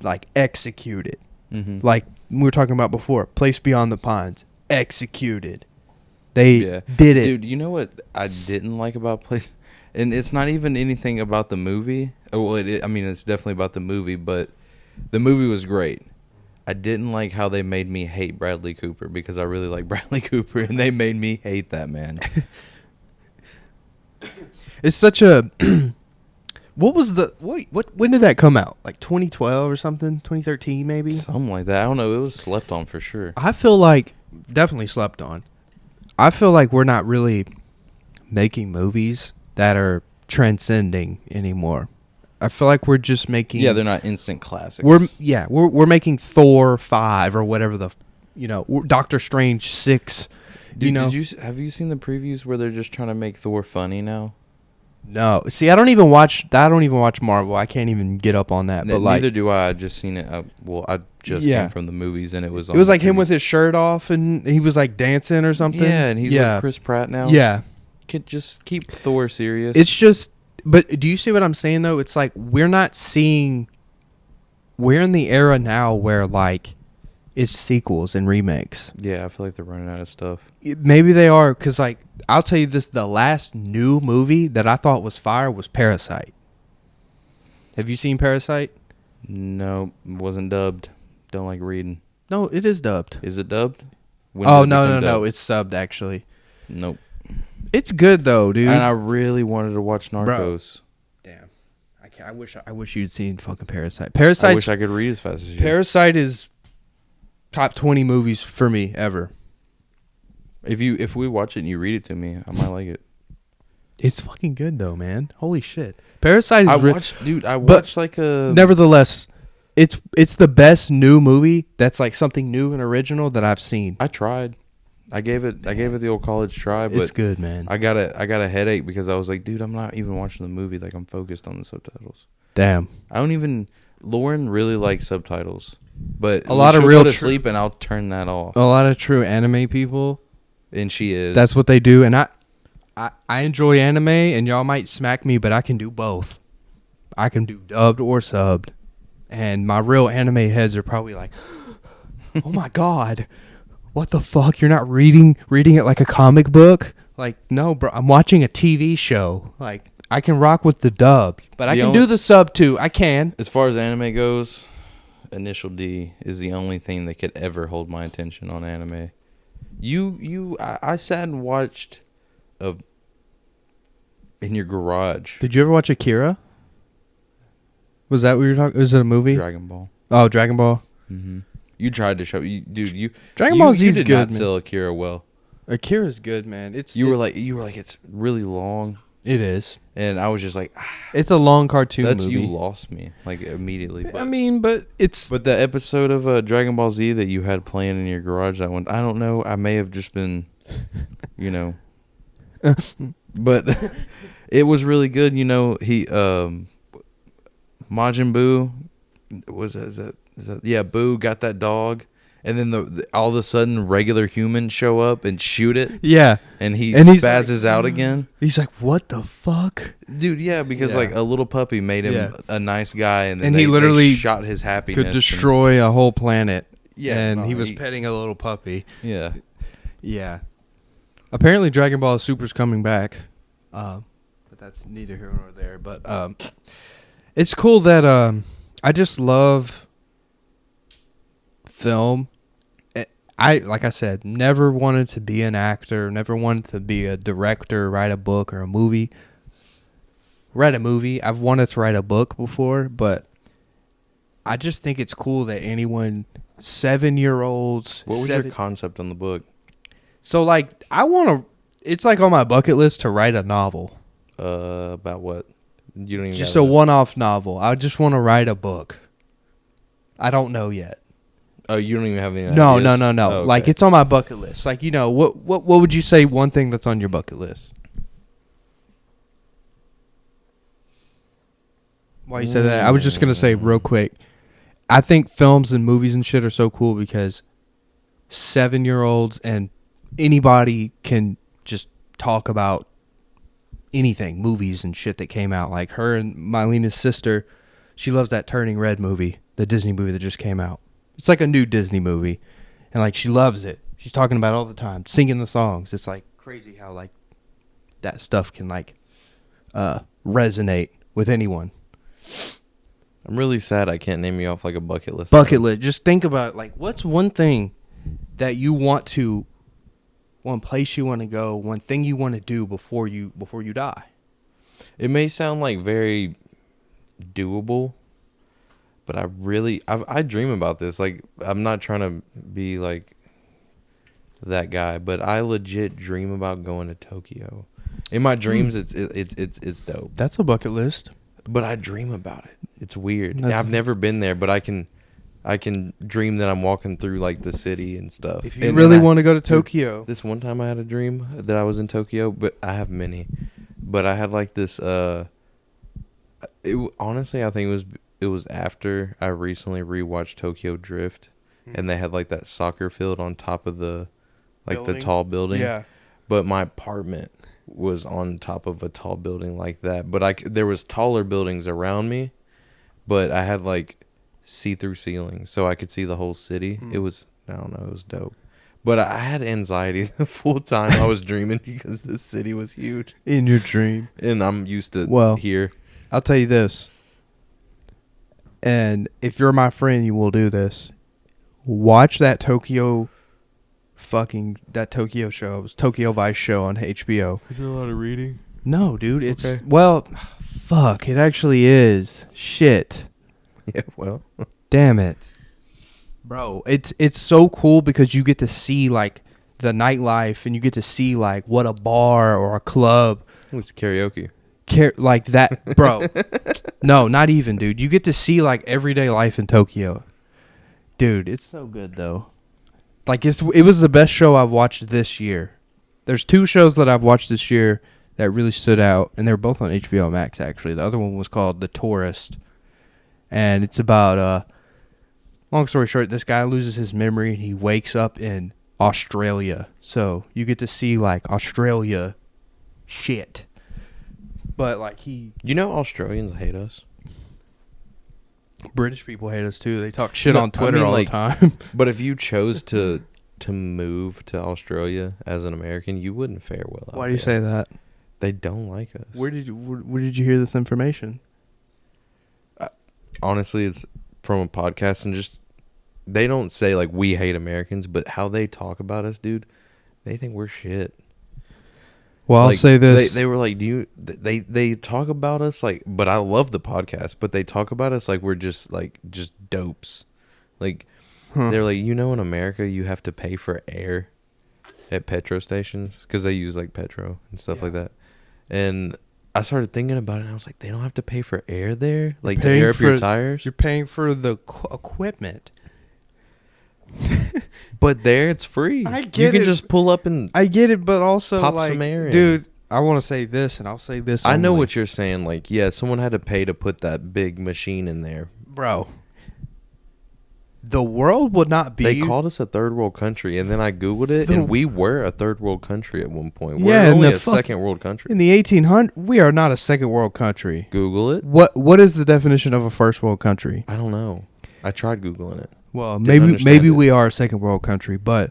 B: like executed.
C: Mm-hmm.
B: Like we were talking about before, Place Beyond the Pines, executed. They did it.
C: Dude, you know what I didn't like about Place, and it's not even anything about the movie. Well, I mean, it's definitely about the movie, but the movie was great. I didn't like how they made me hate Bradley Cooper because I really like Bradley Cooper, and they made me hate that man.
B: It's such a what was the what when did that come out? Like 2012 or something? 2013 maybe?
C: Something like that. I don't know. It was slept on for sure.
B: I feel like definitely slept on. I feel like we're not really making movies that are transcending anymore. I feel like we're just making.
C: Yeah, they're not instant classics.
B: We're making Thor 5 or whatever Doctor Strange 6.
C: Dude, have you seen the previews where they're just trying to make Thor funny now?
B: No, see, I don't even watch Marvel. I can't even get up on that. But
C: neither do I. I just seen it. I just came from the movies, and it was.
B: It was like him with his shirt off, and he was like dancing or something.
C: Yeah, and he's with Chris Pratt now.
B: Yeah,
C: Could just keep Thor serious.
B: it's just. But do you see what I'm saying though? It's like we're not seeing. We're in the era now where like, it's sequels and remakes.
C: Yeah, I feel like they're running out of stuff.
B: Maybe they are, because like I'll tell you this: the last new movie that I thought was fire was Parasite. Have you seen Parasite?
C: No, it wasn't dubbed. Don't like reading.
B: No, it is dubbed.
C: Is it dubbed?
B: No, it's subbed actually.
C: Nope.
B: It's good though, dude.
C: And I really wanted to watch Narcos.
B: Damn, I wish you'd seen fucking Parasite.
C: I wish I could read as fast as you.
B: Parasite is top 20 movies for me ever.
C: If we watch it and you read it to me, I might like it.
B: It's fucking good though, man. Holy shit. Parasite is
C: I watched like a
B: nevertheless, it's the best new movie that's like something new and original that I've seen.
C: I tried. I gave it the old college try, but
B: it's good, man.
C: I got a headache because I was like, dude, I'm not even watching the movie. Like, I'm focused on the subtitles.
B: Damn.
C: Lauren really likes subtitles, but
B: a lot
C: she'll
B: of real
C: go to sleep and I'll turn that off.
B: A lot of true anime people,
C: and she is.
B: That's what they do, and I enjoy anime, and y'all might smack me, but I can do both. I can do dubbed or subbed, and my real anime heads are probably like, oh my god. What the fuck? You're not reading it like a comic book? Like, no, bro. I'm watching a TV show. Like, I can rock with the dub, but I can do the sub too. I can.
C: As far as anime goes, Initial D is the only thing that could ever hold my attention on anime. I sat and watched in your garage.
B: Did you ever watch Akira? Was that what you were talking? Was it a movie?
C: Dragon Ball.
B: Oh, Dragon Ball.
C: Mm-hmm. You tried to show
B: Dragon Ball Z is good.
C: You did not
B: man.
C: sell Akira well.
B: Akira's good, man.
C: You were like it's really long.
B: It is,
C: and I was just like,
B: it's a long cartoon.
C: That's
B: movie.
C: You lost me like immediately. But,
B: But
C: the episode of Dragon Ball Z that you had playing in your garage that one, I don't know. I may have just been, but it was really good. He Majin Buu Boo got that dog, and then all of a sudden regular humans show up and shoot it.
B: Yeah,
C: and he spazzes out again.
B: He's like, "What the fuck,
C: dude?" Yeah, because like a little puppy made him a nice guy, and then
B: he literally
C: shot his happiness.
B: Could destroy a whole planet.
C: Yeah,
B: and he was petting a little puppy.
C: Yeah,
B: yeah. Apparently, Dragon Ball Super's coming back, but that's neither here nor there. But it's cool that I just love film. Like I said, never wanted to be an actor, never wanted to be a director, write a book or a movie. Write a movie. I've wanted to write a book before, but I just think it's cool that anyone 7-year-olds.
C: What was your concept on the book?
B: So like it's like on my bucket list to write a novel.
C: About what? You don't even
B: just a one-off novel. I just want to write a book. I don't know yet.
C: Oh, you don't even have any ideas?
B: No.
C: Oh, okay.
B: Like, it's on my bucket list. Like, what would you say one thing that's on your bucket list? Why you said that? I was just going to say real quick. I think films and movies and shit are so cool because 7-year-olds and anybody can just talk about anything, movies and shit that came out. Like her and Mylena's sister, she loves that Turning Red movie, the Disney movie that just came out. It's like a new Disney movie, and like she loves it. She's talking about it all the time, singing the songs. It's like crazy how like that stuff can like resonate with anyone.
C: I'm really sad I can't name you off like a bucket list.
B: Bucket list. Just think about it. Like, what's one thing that you want to, one place you want to go, one thing you want to do before you die?
C: It may sound like very doable, but I dream about this. Like, I'm not trying to be like that guy, but I legit dream about going to Tokyo. In my dreams, it's dope.
B: That's a bucket list.
C: But I dream about it. It's weird. I've never been there, but I can dream that I'm walking through like the city and stuff.
B: If you really want to go to Tokyo.
C: This one time I had a dream that I was in Tokyo, but I have many. But I had like this honestly I think it was after I recently rewatched Tokyo Drift, and they had like that soccer field on top of the the tall building.
B: Yeah.
C: But my apartment was on top of a tall building like that, but there was taller buildings around me, but I had like see-through ceilings so I could see the whole city. It was, I don't know, it was dope, but I had anxiety the full time I was dreaming because the city was huge
B: In your dream.
C: and I'm used to here.
B: I'll tell you this, and if you're my friend, you will do this. Watch that Tokyo show. It was Tokyo Vice show on HBO.
C: Is there a lot of reading?
B: No, dude. It's
C: Okay.
B: well, fuck. It actually is. Shit.
C: Yeah, well,
B: Damn it, bro. It's so cool because you get to see like the nightlife, and you get to see like what a bar or a club
C: it's karaoke.
B: like that, bro. No, not even, dude. You get to see like everyday life in Tokyo, dude. It's so good though. Like it was the best show I've watched this year. There's 2 shows that I've watched this year that really stood out, and they were both on HBO Max actually. The other one was called The Tourist, and it's about long story short, this guy loses his memory and he wakes up in Australia. So you get to see like Australia shit. But like
C: You know Australians hate us.
B: British people hate us too. They talk shit
C: No,
B: on Twitter
C: I mean,
B: all
C: like,
B: the time.
C: But if you chose to move to Australia as an American, you wouldn't fare well.
B: Why do you say that?
C: They don't like us.
B: Where did you hear this information?
C: Honestly, it's from a podcast, and just they don't say like we hate Americans, but how they talk about us, dude, they think we're shit.
B: Well,
C: Like,
B: I'll say this.
C: They were like, they talk about us like, but I love the podcast, but they talk about us like we're just dopes. Like, they're like, in America you have to pay for air at petro stations because they use like petro and stuff like that. And I started thinking about it, and I was like, they don't have to pay for air there, like to air up your tires.
B: You're paying for the equipment.
C: But there it's free.
B: I get
C: you can
B: it.
C: just pull up and
B: I get it, but also
C: pop
B: like,
C: some air in.
B: dude, I want to say this, and I'll say this.
C: I know
B: only.
C: what you're saying. Like, yeah, someone had to pay to put that big machine in there.
B: Bro. The world would not be.
C: They called us a third world country, and then I googled it, and we were a third world country at one point.
B: Yeah,
C: We're only a second world country.
B: In the 1800s, we are not a second world country.
C: Google it.
B: What is the definition of a first world country?
C: I don't know. I tried googling it.
B: Well,
C: Didn't understand
B: maybe
C: it.
B: we are a second world country, but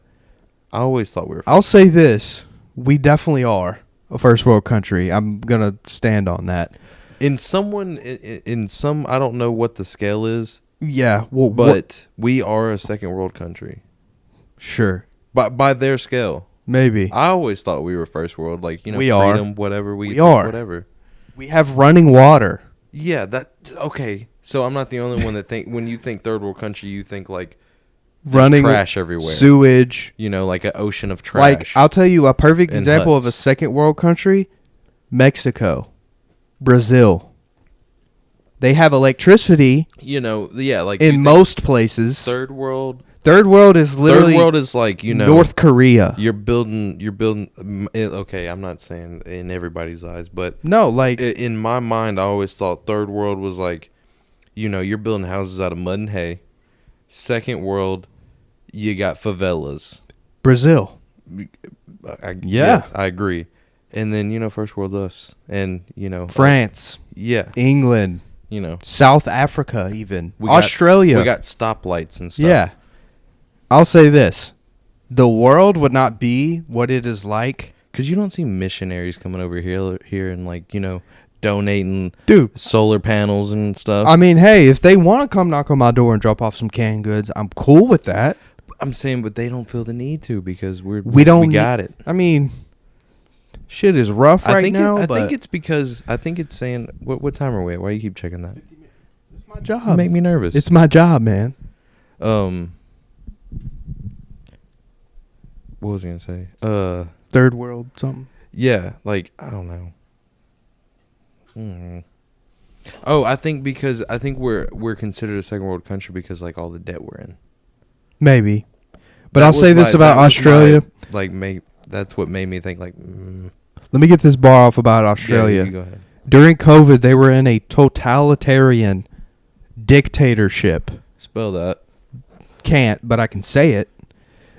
C: I always thought we were.
B: I'll say this: we definitely are a first world country. I'm gonna stand on that.
C: In some, I don't know what the scale is.
B: Yeah, well,
C: But we are a second world country.
B: sure,
C: By their scale.
B: maybe
C: I always thought we were first world, like,
B: We are.
C: freedom, whatever
B: We are.
C: whatever.
B: we have running water.
C: Yeah, okay. So I'm not the only one that when you think third world country, you think like there's
B: Running
C: trash everywhere.
B: Sewage.
C: Like an ocean of trash.
B: Like, I'll tell you a perfect
C: and
B: example of a
C: huts.
B: second world country: Mexico, Brazil. They have electricity
C: Yeah, like
B: in most places.
C: third world.
B: Third world is literally
C: Third world is like
B: North Korea.
C: You're building. Okay, I'm not saying in everybody's eyes, but
B: No, like
C: in my mind, I always thought third world was like, you're building houses out of mud and hay. Second world, you got favelas.
B: Brazil.
C: Yes, I agree. And then, first world's us. And,
B: France,
C: yeah,
B: England, South Africa, even Australia.
C: We got stoplights and stuff.
B: Yeah. I'll say this. The world would not be what it is like.
C: Because you don't see missionaries coming over here and, like, donating solar panels and stuff.
B: I mean, hey, if they want to come knock on my door and drop off some canned goods, I'm cool with that.
C: I'm saying, but they don't feel the need to because we got it.
B: I mean, shit is rough right now.
C: I think it's because it's saying what time are we at? Why do you keep checking that?
B: It's my job. You
C: make me nervous.
B: It's my job, man.
C: What was I gonna say?
B: Third world something.
C: Yeah, like I don't know. Oh, I think we're considered a second world country because like all the debt we're in.
B: Maybe, but I'll say this about Australia.
C: That's what made me think like.
B: Let me get this bar off about Australia.
C: Yeah, you go ahead.
B: During COVID, they were in a totalitarian dictatorship.
C: Spell that.
B: Can't, but I can say it.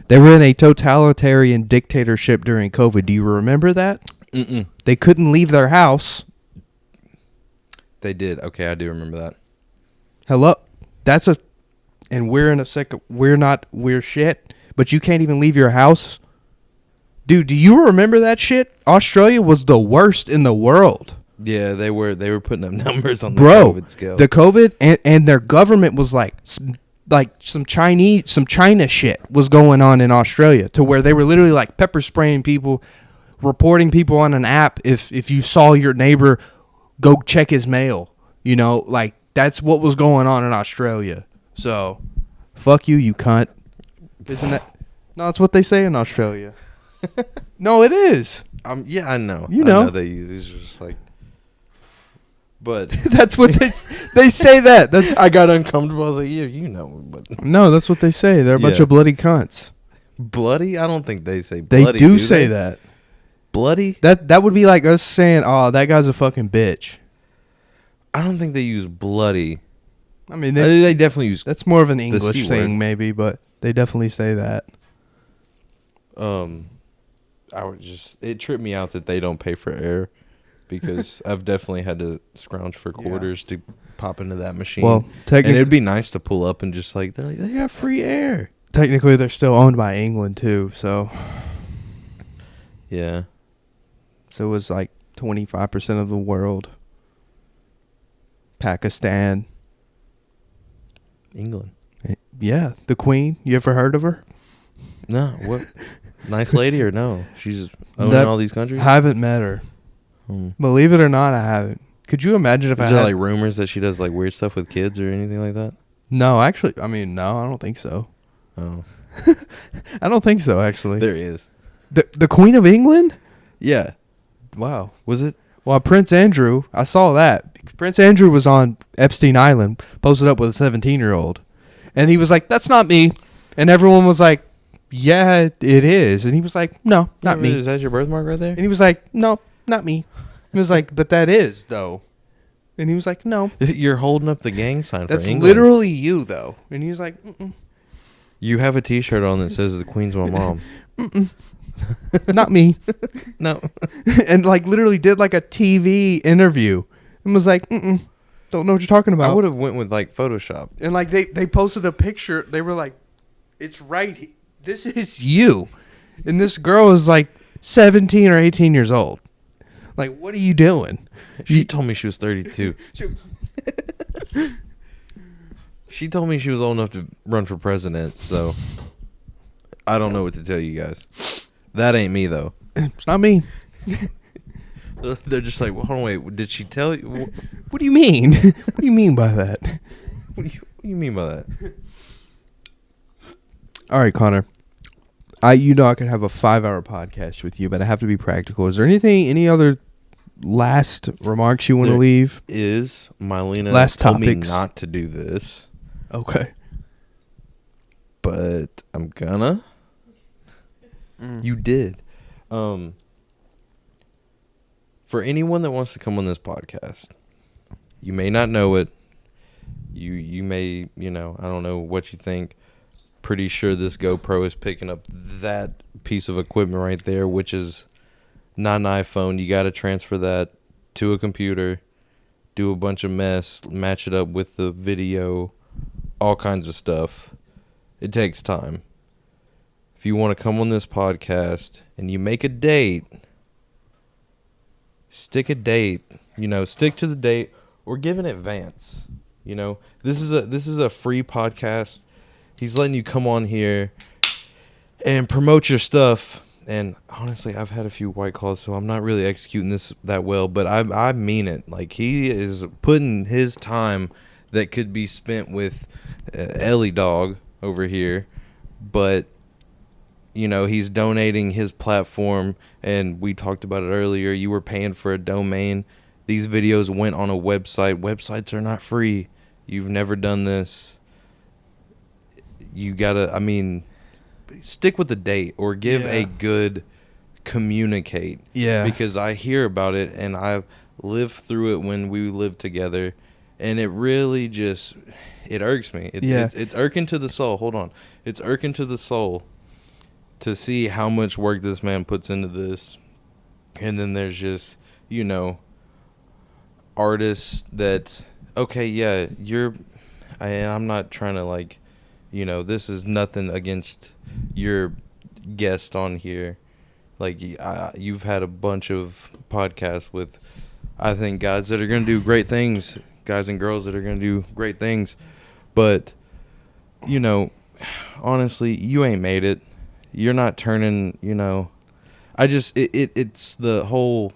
B: They were in a totalitarian dictatorship during COVID. Do you remember that?
C: Mm-mm.
B: They couldn't leave their house.
C: They did. Okay, I do remember that.
B: Hello? And we're in a second. We're shit, but you can't even leave your house. Dude, do you remember that shit? Australia was the worst in the world.
C: Yeah, they were putting up numbers on the
B: COVID
C: scale.
B: The COVID and their government was like some China shit was going on in Australia to where they were literally like pepper spraying people, reporting people on an app if you saw your neighbor go check his mail. Like that's what was going on in Australia. So, fuck you cunt. Isn't that? No, it's what they say in Australia. No, it is.
C: Yeah, I know.
B: I know
C: they use these are just like. But
B: that's what they say that.
C: I got uncomfortable. I was like, yeah, but
B: no, that's what they say. They're a bunch of bloody cunts.
C: Bloody? I don't think they say bloody.
B: They do say that.
C: Bloody?
B: That would be like us saying, "Oh, that guy's a fucking bitch."
C: I don't think they use bloody.
B: I mean,
C: they definitely use.
B: That's more of an English thing, maybe, but they definitely say that.
C: It tripped me out that they don't pay for air. Because I've definitely had to scrounge for quarters to pop into that machine.
B: Well,
C: and it'd be nice to pull up and just like, they got free air.
B: Technically, they're still owned by England, too, so.
C: Yeah.
B: So it was like 25% of the world. Pakistan.
C: England.
B: Yeah, the Queen. You ever heard of her?
C: No. What? Nice lady or no? She's owning all these countries?
B: Haven't met her. Believe it or not, I haven't. Could you imagine if
C: Is there like rumors that she does like weird stuff with kids or anything like that?
B: No, actually, no, I don't think so.
C: Oh.
B: I don't think so, actually.
C: There is.
B: The Queen of England?
C: Yeah.
B: Wow.
C: Was it?
B: Well, Prince Andrew, I saw that. Prince Andrew was on Epstein Island, posted up with a 17-year-old. And he was like, "That's not me." And everyone was like, "Yeah, it is." And he was like, "No, not me."
C: Is that your birthmark right there?
B: And he was like, "No, not me." He was like, "But that is, though." And he was like, "No."
C: You're holding up the gang sign for England.
B: That's literally you, though. And he was like, "Mm-mm."
C: You have a T-shirt on that says "The Queen's my mom."
B: Mm-mm. Not me.
C: No.
B: And like literally did like a TV interview and was like, "Mm-mm, don't know what you're talking about."
C: I would have went with like Photoshop.
B: And like they posted a picture. They were like, "It's right. This is you." And this girl is like 17 or 18 years old. Like, what are you doing?
C: She told me she was 32. She told me she was old enough to run for president, so I don't know what to tell you guys. That ain't me, though.
B: It's not me.
C: They're just like, well, hold on, wait, did she tell you?
B: What do you mean? What do you mean by that?
C: What do you mean by that?
B: All right, Connor. I could have a 5-hour podcast with you, but I have to be practical. Is there any other last remarks you want to leave?
C: Is Mylena
B: last
C: told
B: topics.
C: me not to do this.
B: Okay.
C: But I'm gonna. You did. For anyone that wants to come on this podcast, you may not know it. You may, I don't know what you think. pretty sure this GoPro is picking up that piece of equipment right there, which is not an iPhone. You got to transfer that to a computer, do a bunch of mess, match it up with the video, all kinds of stuff. It takes time. If you want to come on this podcast and you make a date, stick a date, stick to the date or give in advance. This is a free podcast. He's letting you come on here and promote your stuff. And honestly, I've had a few White Claws, so I'm not really executing this that well, but I mean it. Like, he is putting his time that could be spent with Ellie Dog over here, but he's donating his platform, and we talked about it earlier. You were paying for a domain. These videos went on a website. Websites are not free. You've never done this. You gotta, stick with the date or give a good communicate.
B: Yeah.
C: Because I hear about it, and I've lived through it when we lived together, and it really just, it irks me. It's irking to the soul. Hold on. It's irking to the soul to see how much work this man puts into this. And then there's just, artists that, okay, yeah, I'm not trying to this is nothing against your guest on here. Like, you've had a bunch of podcasts with, I think, guys that are going to do great things, guys and girls that are going to do great things. But, honestly, you ain't made it. You're not turning, it's the whole,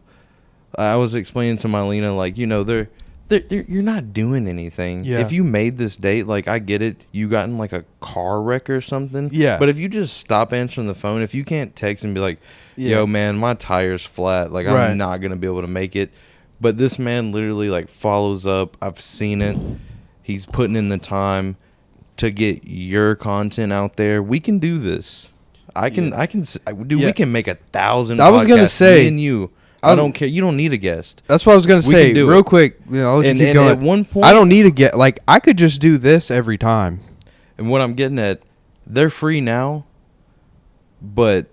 C: I was explaining to Mylena, you're not doing anything.
B: Yeah.
C: If you made this date, I get it. You got in a car wreck or something.
B: Yeah.
C: But if you just stop answering the phone, if you can't text and be like, yo, man, my tire's flat. I'm not going to be able to make it. But this man literally follows up. I've seen it. He's putting in the time to get your content out there. We can do this. We can make 1,000 podcasts.
B: I was gonna say,
C: me and you. I don't care. You don't need a guest.
B: That's what I was gonna say. Real quick, I'll let you keep going.
C: At one point,
B: I don't need a get. I could just do this every time.
C: And what I'm getting at, they're free now, but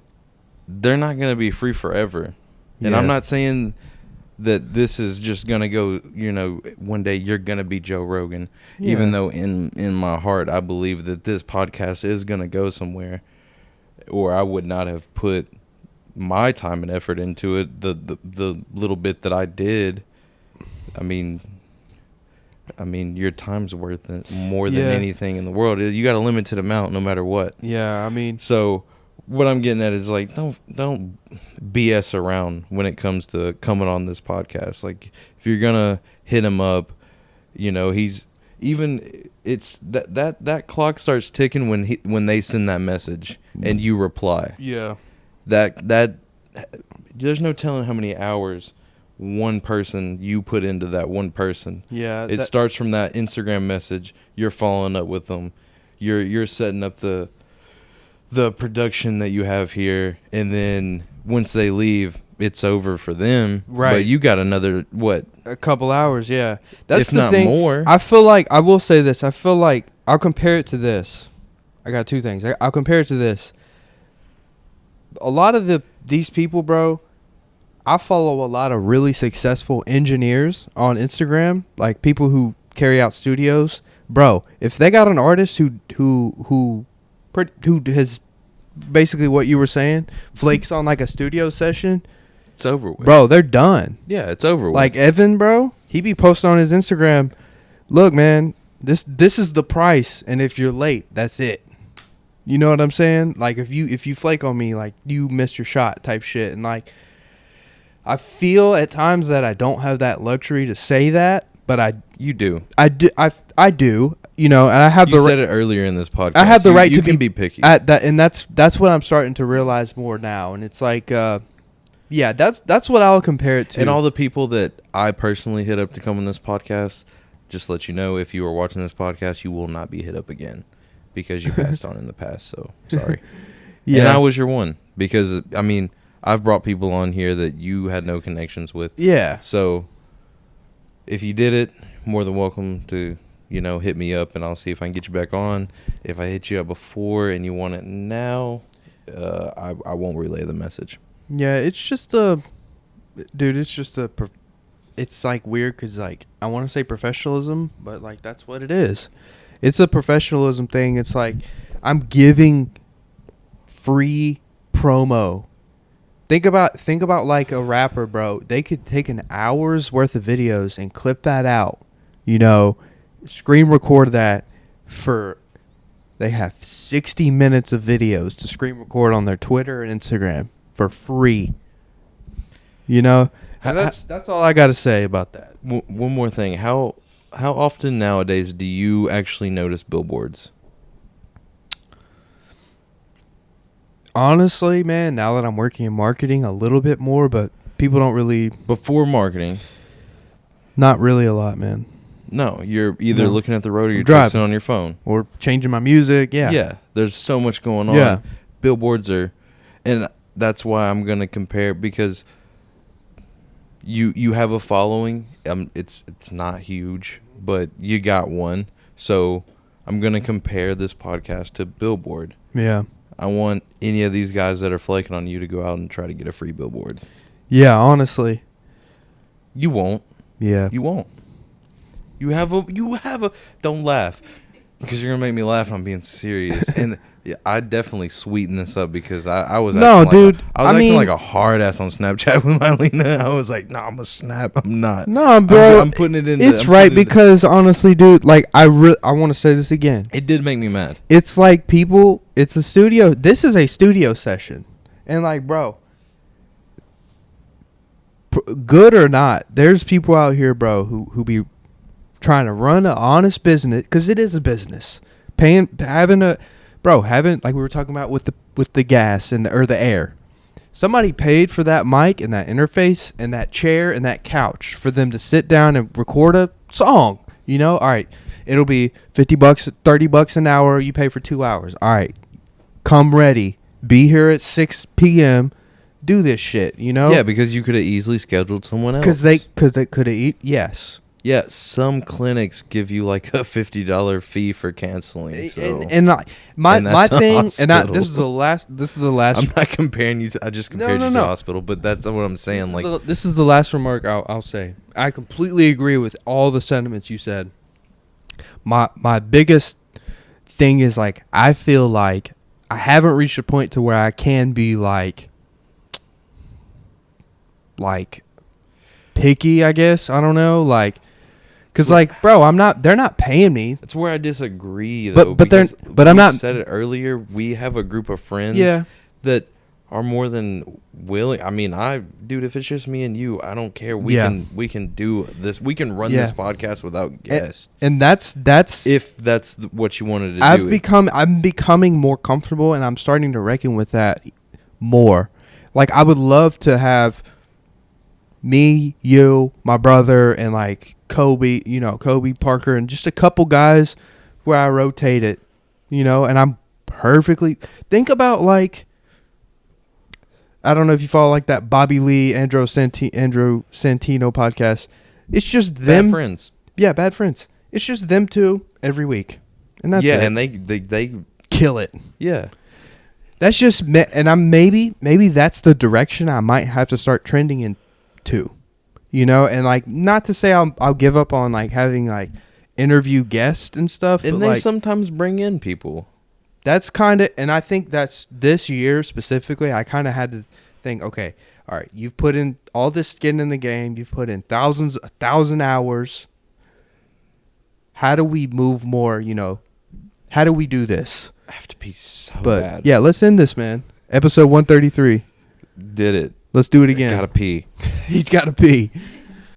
C: they're not gonna be free forever. And I'm not saying that this is just gonna go. One day you're gonna be Joe Rogan. Yeah. Even though in my heart I believe that this podcast is gonna go somewhere, or I would not have put my time and effort into it. The little bit that I did, your time's worth it more than anything in the world. You got a limited amount no matter what.
B: Yeah,
C: so what I'm getting at is don't BS around when it comes to coming on this podcast. If you're gonna hit him up, he's even, it's that clock starts ticking when they send that message and you reply.
B: Yeah.
C: That there's no telling how many hours one person you put into that one person.
B: Yeah.
C: It starts from that Instagram message. You're following up with them. You're setting up the production that you have here, and then once they leave, it's over for them.
B: Right.
C: But you got another
B: a couple hours. Yeah. That's
C: if
B: the
C: not
B: thing.
C: More.
B: I feel like I will say this. I feel like I'll compare it to this. I got two things. I'll compare it to this. A lot of these people, bro, I follow a lot of really successful engineers on Instagram, people who carry out studios. Bro, if they got an artist who has basically what you were saying, flakes on a studio session,
C: it's over with.
B: Bro, they're done.
C: Yeah, it's over with.
B: Evan, bro, he be posting on his Instagram, look, man, this is the price, and if you're late, that's it. You know what I'm saying? If you flake on me, you missed your shot type shit. And I feel at times that I don't have that luxury to say that, but
C: you do.
B: I do. And I have
C: you said it earlier in this podcast.
B: I have the right
C: to
B: be
C: be picky.
B: At that, and that's what I'm starting to realize more now. And it's that's what I'll compare it to.
C: And all the people that I personally hit up to come on this podcast, just let you know, if you are watching this podcast, you will not be hit up again. Because you passed on in the past, so sorry. Yeah. And I was your one. Because, I've brought people on here that you had no connections with.
B: Yeah.
C: So, if you did it, more than welcome to, hit me up and I'll see if I can get you back on. If I hit you up before and you want it now, I won't relay the message.
B: Yeah, it's just it's like weird because like I want to say professionalism, but like that's what it is. It's a professionalism thing. It's like I'm giving free promo. Think about like a rapper, bro. They could take an hour's worth of videos and clip that out, screen record that for. They have 60 minutes of videos to screen record on their Twitter and Instagram for free. And that's all I got to say about that.
C: One more thing. How often nowadays do you actually notice billboards?
B: Honestly, man, now that I'm working in marketing a little bit more, but people don't really...
C: Before marketing?
B: Not really a lot, man.
C: No, you're either looking at the road or you're
B: driving
C: texting on your phone.
B: Or changing my music, yeah.
C: Yeah, there's so much going on.
B: Yeah.
C: Billboards are... And that's why I'm going to compare, because you have a following. It's not huge, but you got one. So I'm going to compare this podcast to billboard.
B: Yeah.
C: I want any of these guys that are flaking on you to go out and try to get a free billboard.
B: Yeah, honestly.
C: You won't.
B: Yeah.
C: You won't. You have a don't laugh, because you're going to make me laugh and I'm being serious. And yeah, I definitely sweeten this up because I was acting acting like a hard ass on Snapchat with Mylena. I was like, I'm a snap. I'm not.
B: No, bro.
C: I'm putting it in.
B: It's right because honestly, dude, like I want to say this again.
C: It did make me mad.
B: It's like it's a studio. This is a studio session. And like, bro, good or not, there's people out here, bro, who be trying to run an honest business, because it is a business. Having like we were talking about with the gas and the air. Somebody paid for that mic and that interface and that chair and that couch for them to sit down and record a song. All right, it'll be $50, $30 an hour. You pay for 2 hours. All right, come ready. Be here at 6 p.m. Do this shit.
C: Yeah, because you could have easily scheduled someone else.
B: Because they could have yes.
C: Yeah, some clinics give you like a $50 fee for canceling. So.
B: My thing, and this is the last.
C: I'm not comparing you to. I just compared you to the hospital, but that's what I'm saying.
B: This is the last remark I'll say. I completely agree with all the sentiments you said. My biggest thing is like I feel like I haven't reached a point to where I can be like picky. I guess I don't know like. Cause like, bro, they're not paying me.
C: That's where I disagree, though.
B: But I'm not.
C: Said it earlier. We have a group of friends that are more than willing. I mean, dude, if it's just me and you, I don't care. We can do this. We can run this podcast without guests.
B: And that's
C: if that's what you wanted to do.
B: I'm becoming more comfortable, and I'm starting to reckon with that more. Like, I would love to have me, you, my brother, and like Kobe Parker, and just a couple guys where I rotate it, and I'm perfectly. Think about like, I don't know if you follow like that Bobby Lee, Andrew Santino podcast. It's just them.
C: Bad Friends.
B: Yeah, Bad Friends. It's just them two every week, and that's it.
C: And they
B: kill it.
C: Yeah.
B: That's just and maybe that's the direction I might have to start trending in too. And like, not to say I'll give up on like having like interview guests and stuff,
C: and
B: but
C: they
B: like,
C: sometimes bring in people. That's
B: kind of, and I think that's this year specifically. I kind of had to think, okay, all right, you've put in all this skin in the game, you've put in 1,000 hours. How do we move more? How do we do this?
C: I have to be so
B: bad. Yeah, let's end this, man. Episode 133.
C: Did it.
B: Let's do it again.
C: Gotta pee.
B: He's gotta pee.